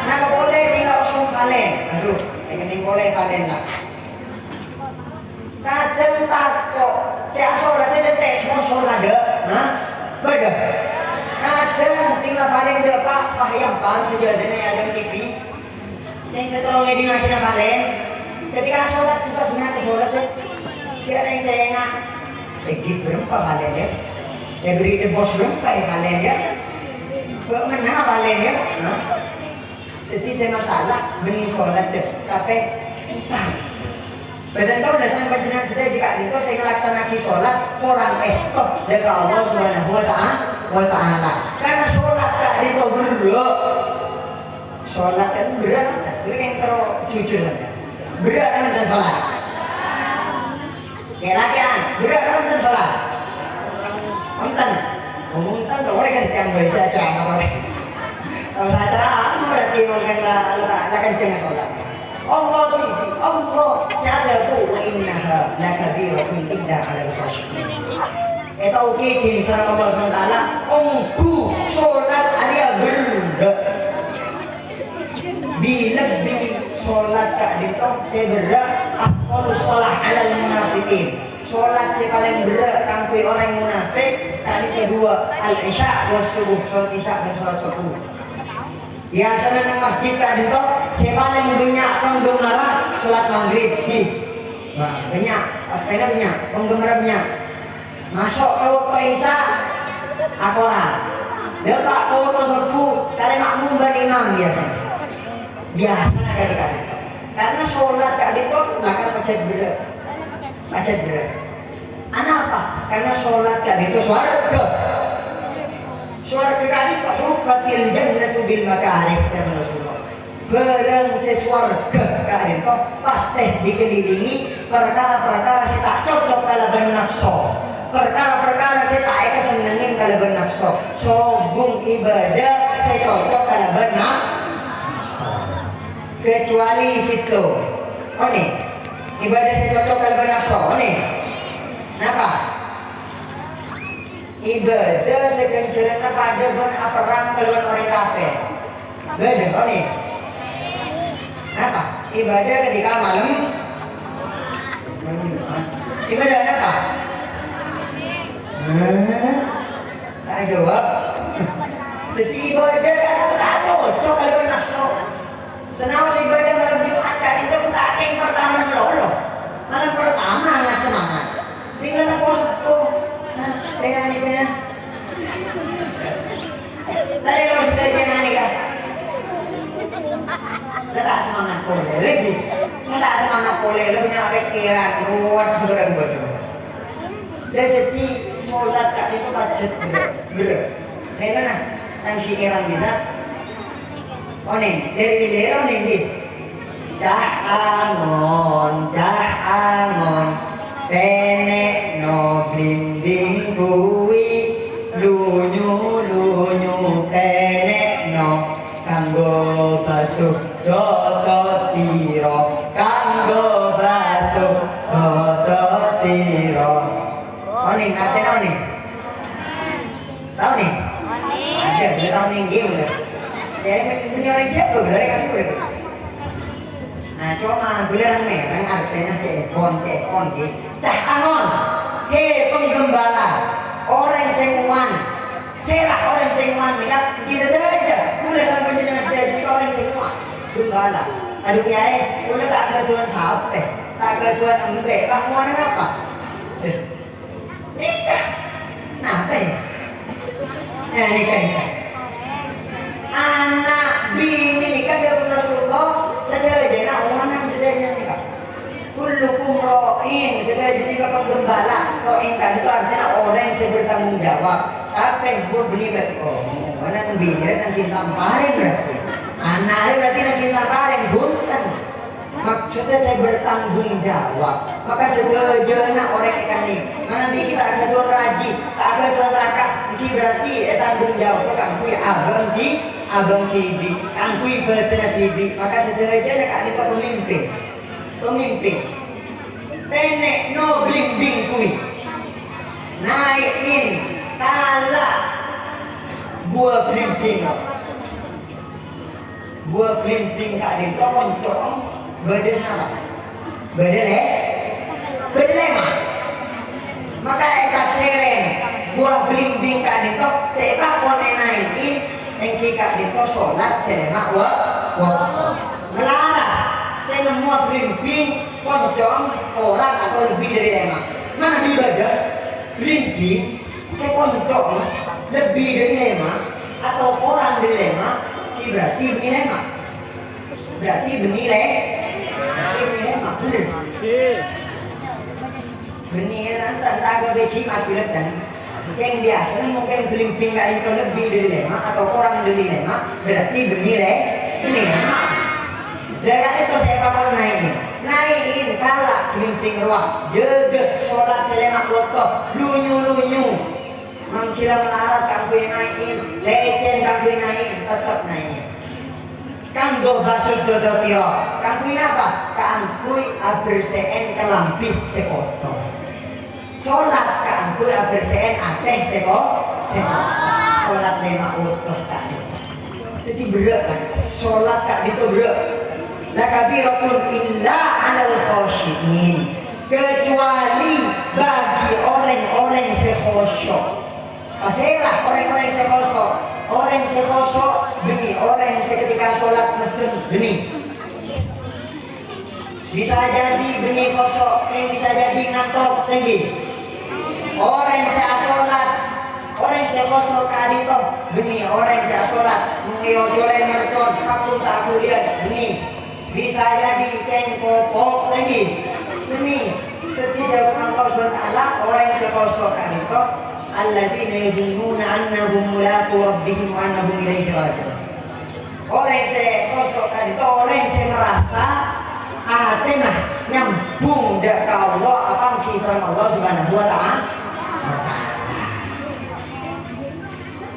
Kenapa boleh tidak langsung kalen? Aduh, ini boleh kalen lah. Kadang takut, saya sholatnya detek semua sholat deh, beda. Kadang tinggal kalen deh pak yang pan sejadinya ada TV. Yang saya tolong eding aja nak kalian. Ketika sholat kita senang sholat tu, dia ada yang saya ingat. Gift berapa kalian ya? Saya beri the boss berapa ya kalian ya? Mana kalian ya? Jadi saya masalah benih sholat tu, tapi kita. Badan tahu dah sampai jenazah saya jika itu saya melaksanakan sholat orang stop dekat Allah Subhanahu Wa Taala. Karena sholat tak ditobrol. Sholat kan berat, yang terus jujur kan? Berat kan sholat? Kira-kira berat kan sholat? Konten, konten tuh orang kan yang baca ceramah orang. Kalau saya ceramah, berarti mungkin lah kenceng sholat. Allah sih, Allah siapa tu wa innaha lakabiratun illa 'alal khashiyin. Itu ukidin sareng Allah Subhanahu wa taala, ongku sholat ada berat. Lebih sholat kak dito saya berat aku sholat alal munafikin sholat saya paling berat kangkui orang munafik kali kedua al-isya was subuh sholat isya dan sholat subuh ya sana nang masjid kak dito saya paling banyak penggemar sholat maghrib banyak aspena banyak penggemar banyak masuk ke waktu isya aku lah dia tak ke waktu subuh kalian makmum dan imam biasanya biasa kali-kali karena sholat kali itu akan macet berat apa? Karena sholat kali itu swarga kali itu hufatil jannatu bil makarih kata Rasulullah barang swarga kali itu pasti dikelilingi perkara-perkara saya tak cocok kalau bernafsu perkara-perkara saya tak akan senengin kalau bernafsu sombong ibadah saya cocok kalau bernafsu kecuali situ. Oh nih, ibadah saya cocok kalau bernafsu. Oh nih, kenapa? Ibadah saya kencaran pada perang kalau orang kafir. Beda. Oh nih, kenapa? Ibadah ketika malam. Ibadah apa? Tak jawab. Jadi ibadah kan tak cocok kalau bernafsu. Senawas ibadah malam Jumat kali itu tak ada yang pertama melolo. Malam pertama nggak semangat. Tinggal nak posko. Dengan ini kan. Tadi kalau sudah dengan ini kan. Tak semangat boleh lagi. Tak semangat boleh lebih nak pikiran ruwet seberang betul. Dan jadi sholat kali itu budget berat. Dengan mana? Yang syiiran kita. Oh nih, dari lero nih, dah angon, tenek no blimbing kui, lunyu tenek no, kanggo basuh dodo tiro, kanggo basuh dodo tiro. Oh nih, ngerti tau nih? Tahu nih? Ada, udah tahu nih gimana? Jadi punya orang jago dari kasih boleh. Nah cuma giliran mereng artinya kekon gitu. Dah angon, penggembala orang senguan, serah orang senguan ni kan kita aja. Tulisan penjenengan sejati orang senguan, gembala. Aduh kiai, udah tak kerjaan siapa? Tak kerjaan embre, tak mau apa? Nikah, nah apa ni? Nikah. anak bini nikah dia Rasulullah saja nak orang saja nikah. Kullukum ra'in, sudah jadi bapak gembala. Ra'in kan itu artinya orang yang bertanggung jawab. Apa yang buat beli berarti mana bini nanti tamparin berarti. Anaknya berarti nanti tamparin bukan. Maksudnya saya bertanggung jawab. Maka setuju orang ikan ini. Nanti kita ada jual raji, tak ada jual raka. Ini berarti tanggung jawab. Kangkui abang kibi, kangkui bertena kibi. Maka setuju nak itu pemimpin. Tenek no bimbing kui. Naikin kala buah bimbing. Buah bimbing kak di tokong. Bedel apa? Bedel mah. Maka eka seren buah blimbing kak ditok sepa kone naikin engki kak ditok sholat selema waktu. Melarang saya nemu blimbing koncong orang atau lebih dari lima. Mana ibadah blimbing saya koncong lebih dari lima atau orang dari lima berarti lima. Berarti bernilai mak bener. Beneran tentang beci mapilat dan yang biasa mungkin belimbing kali itu lebih dari lima atau kurang dari lima berarti bernilai mak. Jangan itu saya bakal naikin kalah belimbing ruang jaga sholat selama waktu lunyu mengkira melarat kangkui naikin lecen kangkui naikin tetap naikin. Kanggo basut dodo tiro kangkui apa? Kangkui aberseen kelampih sekoto sholat kangkui aberseen ateng sekoto sholat lema utuh tak jadi berat kan sholat tak itu berat lakabiratun illa alal khosyin kecuali bagi orang-orang sekhosyok paselah orang-orang sekhosyok orang sekhosyok demi orang seketika sholat medun demi bisa jadi benih kosok yang bisa jadi ngantok tinggi orang yang sholat orang yang kosok kadito demi orang yang sholat mengiyojolen mercon aku tak aku lihat demi bisa jadi kengkopok tinggi demi ketidak Allah SWT orang yang kosok kadito alladzina yazunnuna annahum mulaqu rabbihim wa annahum ilaihi raji'un. Orang yang sosok tadi itu orang yang merasa hatinya nyambung ke Allah apa kisah Allah Subhanahu wa ta'ala.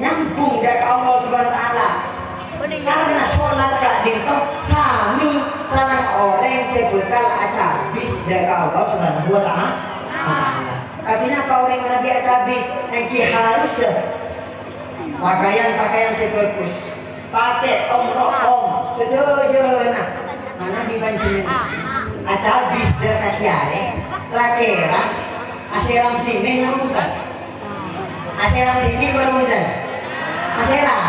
Nyambung ke Allah Subhanahu wa ta'ala. Karena sholat gak dintok sami sama orang yang bekal acabis ke Allah Subhanahu wa ta'ala. Artinya apa orang yang nabi acabis yang harus pakaian sebagus pakai om setuju nak mana dibantuin acabis dekat jari rakera aseram sini namutan aseram sini namutan aseram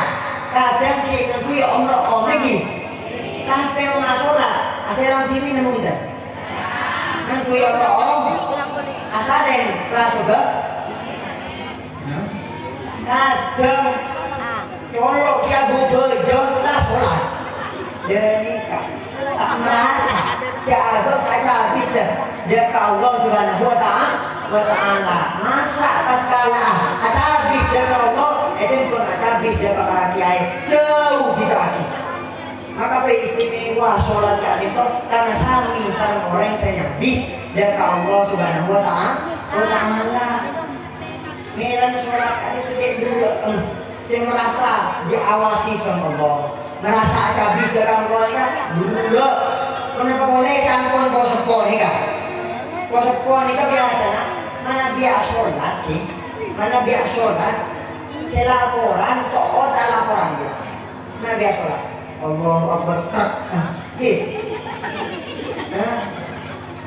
kadang kita kui om lagi tapi orang sholat aseram sini namutan nang kui om asalen rasuga kadang kalau dia bebejo lah sholat dan nikah tak merasa jaga saja bisa dia ke Allah Subhanahu wa ta'ala masa pas kalah habis dia ke Allah itu pun habis dia ke para kiai jauh kita lagi maka istimewa sholat kali itu karena sami orang saya habis dia ke Allah Subhanahu wa ta'ala melan sholat kali itu dia dulu saya merasa diawasi sama Allah merasa habis dalam Allah dulu kenapa boleh campur kau ini kan biasa nak mana biasa sholat mana biasa sholat saya laporan toh tak laporan mana biasa sholat Allahu Akbar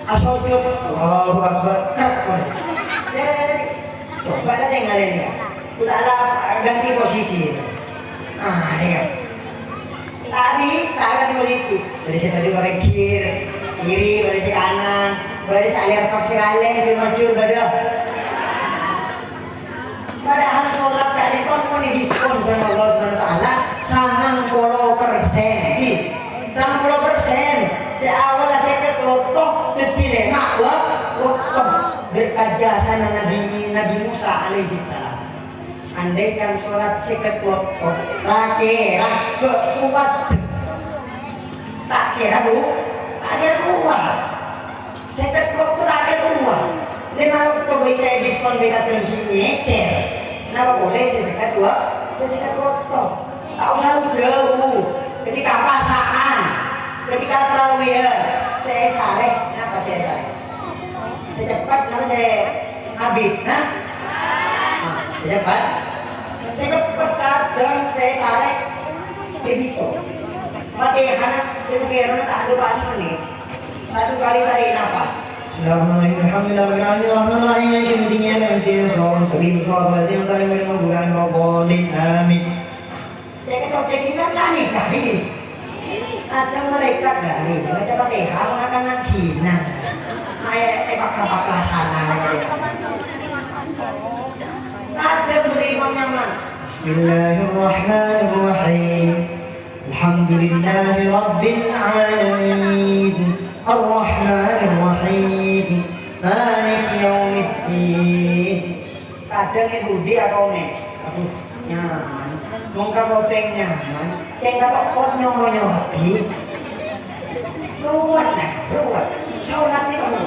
asal tu Allahu Akbar coba dah dengar ini udahlah ganti posisi dia tadi saya ganti posisi dari saya tadi balik kiri balik kanan balik saya lihat pakai kaleng di maju padahal sholat tadi kan mau didiskon sama Allah SWT sangat di 30%. Seawal saya ketutup dilema waktu berkat jasa Nabi Musa alaihi salam. Andaikan sholat sekat waktu rakirah kuat, tak kira kuat. Sekat waktu tak kira kuat. Lima waktu bisa diskon beda tinggi nyetir. Kenapa boleh sekat waktu? Tak usah jauh. Ketika pasaan, ketika terawihan, saya sarek. Kenapa saya sarek? Secepat nama saya habis, nah? Secepat kadang saya sarek begitu. Fatihah saya sekiranya tak lupa semenit. Satu kali tarik nafas. Bismillahirrahmanirrahim. Alhamdulillahirrahmanirrahim. Intinya kan saya soal sebelum soal yang tadi bermodulan roboling amin. Saya kata kita nikah ini. Ada mereka dari mereka Fatihah akan hina. Pakar sana ada berimam nyaman. Bismillahirrahmanirrahim. Alhamdulillahi Rabbil Alamin. Ar-Rahmanirrahim. Malik Yaumiddin. Kadang ibu dia kau nih. Aduh nyaman. Mungkin kau nyaman. Tengah kau konyol-konyol habis. Ruwet. Sholat ni kamu.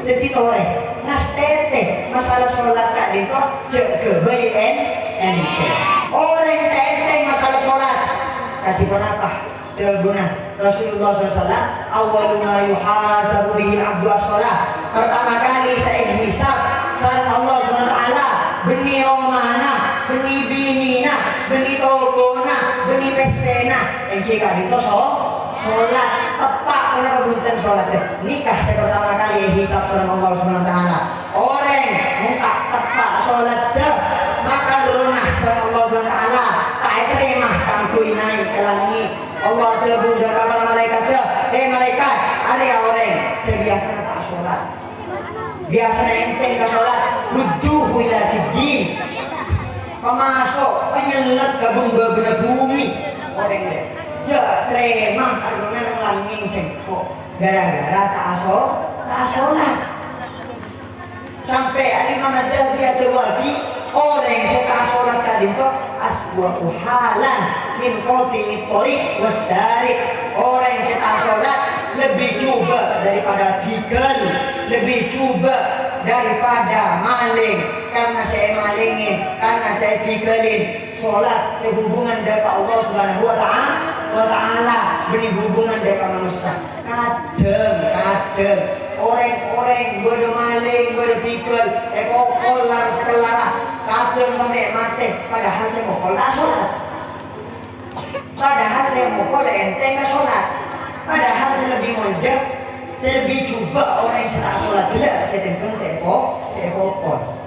Jadi tore. Nas tete masalah sholat tak dito kebayan ente. Orang ente masalah sholat. Kati pun apa? Teguna Rasulullah SAW. Awaluna yuhasabu bihi abdu as-sholat. Pertama kali saya dihisab saat Allah SWT beni romana, beni binina, beni togona, beni pesena. Ente kali dito sholat tepat pada kebutuhan sholat nikah saya pertama kali hisab sama Allah Subhanahu wa taala. Orang muka tepat sholat dah maka lunah sama Allah Subhanahu wa taala. Tak terima tangkui naik ke langit. Allah terbuka kepada malaikat dah. Malaikat, ada orang sebiasa tak sholat. Biasanya ente ke sholat ruduhu ila sijin. Pemasok penyelat gabung beberapa bumi orang dia. Terima karena langing sengkok gara-gara tak sholat sampai alimah ada dia terwagi orang yang tak sholat tadi itu asbuah halan min qoti torik wasdarik. Orang yang tak sholat lebih coba daripada begal, lebih coba daripada maling. Karena saya malingin, karena saya begalin. Sholat sehubungan dengan Allah Subhanahu wa taala beri hubungan dengan manusia. Kadang orang bermaling berpikir kolar sekelara kadang menikmati padahal saya mau kolar sholat. Padahal saya mau kolar ente nggak sholat. Padahal saya lebih monjak, saya lebih coba orang yang tak sholat tidak. Saya tengok saya kokor.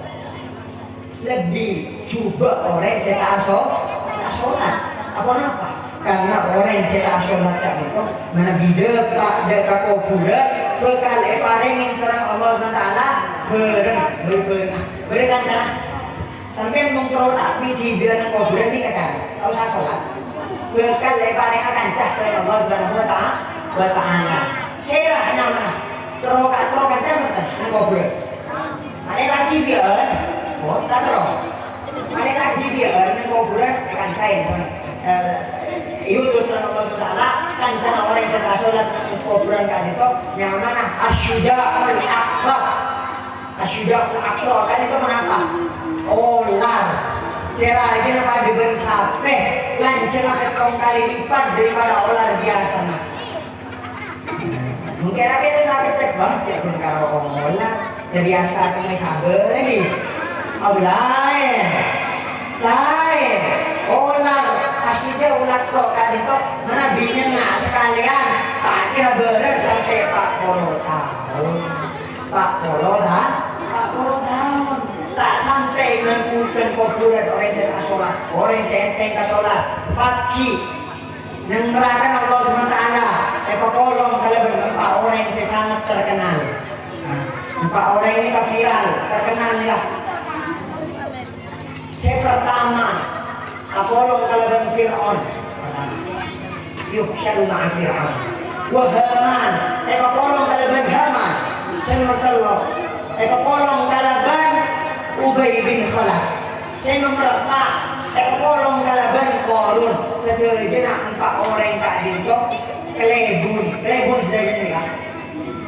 Lebih coba orang yang tak sholat. Apa? Karena orang yang tak sholat itu mana bida pak dekat kuburan bekal parengin serang Allah SWT berkan dah sampai mengkau tak biji biar nak kuburan ni kata tak usah sholat bekal pareng akan cah serang Allah SWT. Serahnya mana terokat macam nak kuburan ada lagi biar tak terok ada lagi biar nak kuburan akan kain Yudus Allah Taala kan karena orang yang sedang sholat kuburan kan itu yang mana asyuda'ul akbar kan itu kenapa? Olar serah ini apa diberi sampai lanceng ketong kali lipat daripada olar biasa nah. Mungkin rakyat itu rakyat banget ya pun kalau orang olar jadi biasa kami sabar lagi lain olar aslinya ulat pro kan itu mana bina nggak sekalian tak kira beres sampai 40 tahun tak sampai menentukan kuburan orang yang sholat orang yang tengah sholat pagi nengerakan Allah SWT kolong kalau berempat orang yang sangat terkenal 4 orang ini viral terkenal ya. Saya pertama Apollo kalau dengan Fir'aun yuhsyaru ma'a Fir'aun wa Haman eka polong kalaban Haman sing nomor 3 eka polong kalaban Ubay bin Khalaf sing nomor 4 eka polong kalaban Qarun sedaya empat orang tak dintok kelebun saja nih kan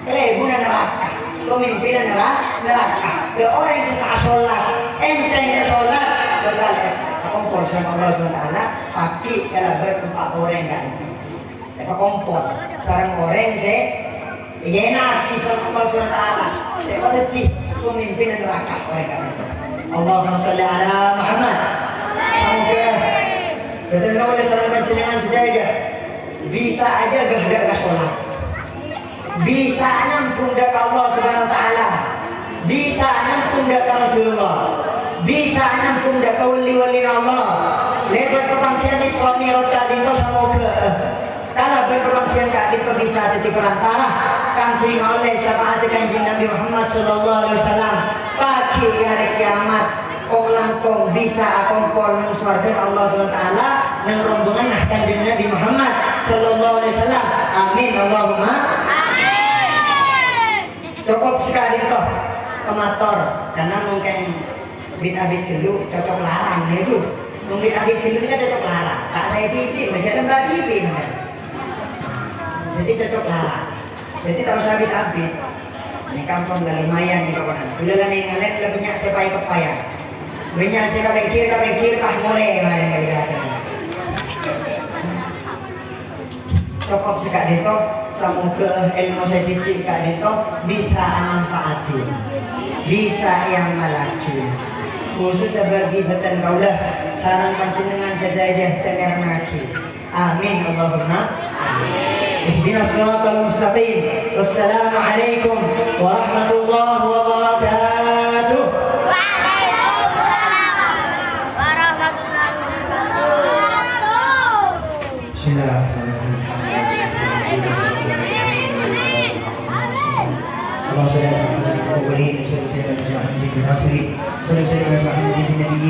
kelebun neraka pemimpinan neraka ya orang yang suka sholat enteng sholat bakal kompor sama Allah SWT pasti kalaban 4 orang kan apa kompor sarang orang saya enak sama Allah SWT saya pasti pemimpinan neraka orang kan Allahumma sholli ala Muhammad semoga betul oleh sarang panjenengan saja bisa aja gak sholat bisa nyambung ke Allah Subhanahu wa taala bisa nyambung ke Rasulullah bisa nyambung ke wali-wali Allah lewat kebangkitan Islami roda itu semoga kalau berkebangkitan kak itu bisa titik perantara kan terima oleh syafaat kanjeng Nabi Muhammad sallallahu alaihi wasallam pagi hari kiamat kong langkong bisa kompol nang swarga Allah Subhanahu wa taala nang rombongan kanjeng Nabi Muhammad sallallahu alaihi wasallam amin Allahumma cukup sekali toh pemator karena mungkin bin abid dulu cocok larang itu mungkin abid dulu ini kan cocok larang tak ada TV masih ada mbak TV jadi cocok larang jadi tak usah abid ini kampung lah lumayan di kawanan dulu lah nih ngalet lah banyak sepai kepayang banyak saya kabekir kah mulai main kali biasa cukup sekali toh semoga ilmu saya sedikit kak Dito bisa manfaatin bisa yang malaki khusus sebagai betul kaulah sarang panjenengan sedaya senernaki amin Allahumma ihdinas siratal mustaqim wassalamu alaikum warahmatullahi wabarakatuh warahmatullahi wabarakatuh Bismillahirrahmanirrahim Allah SWT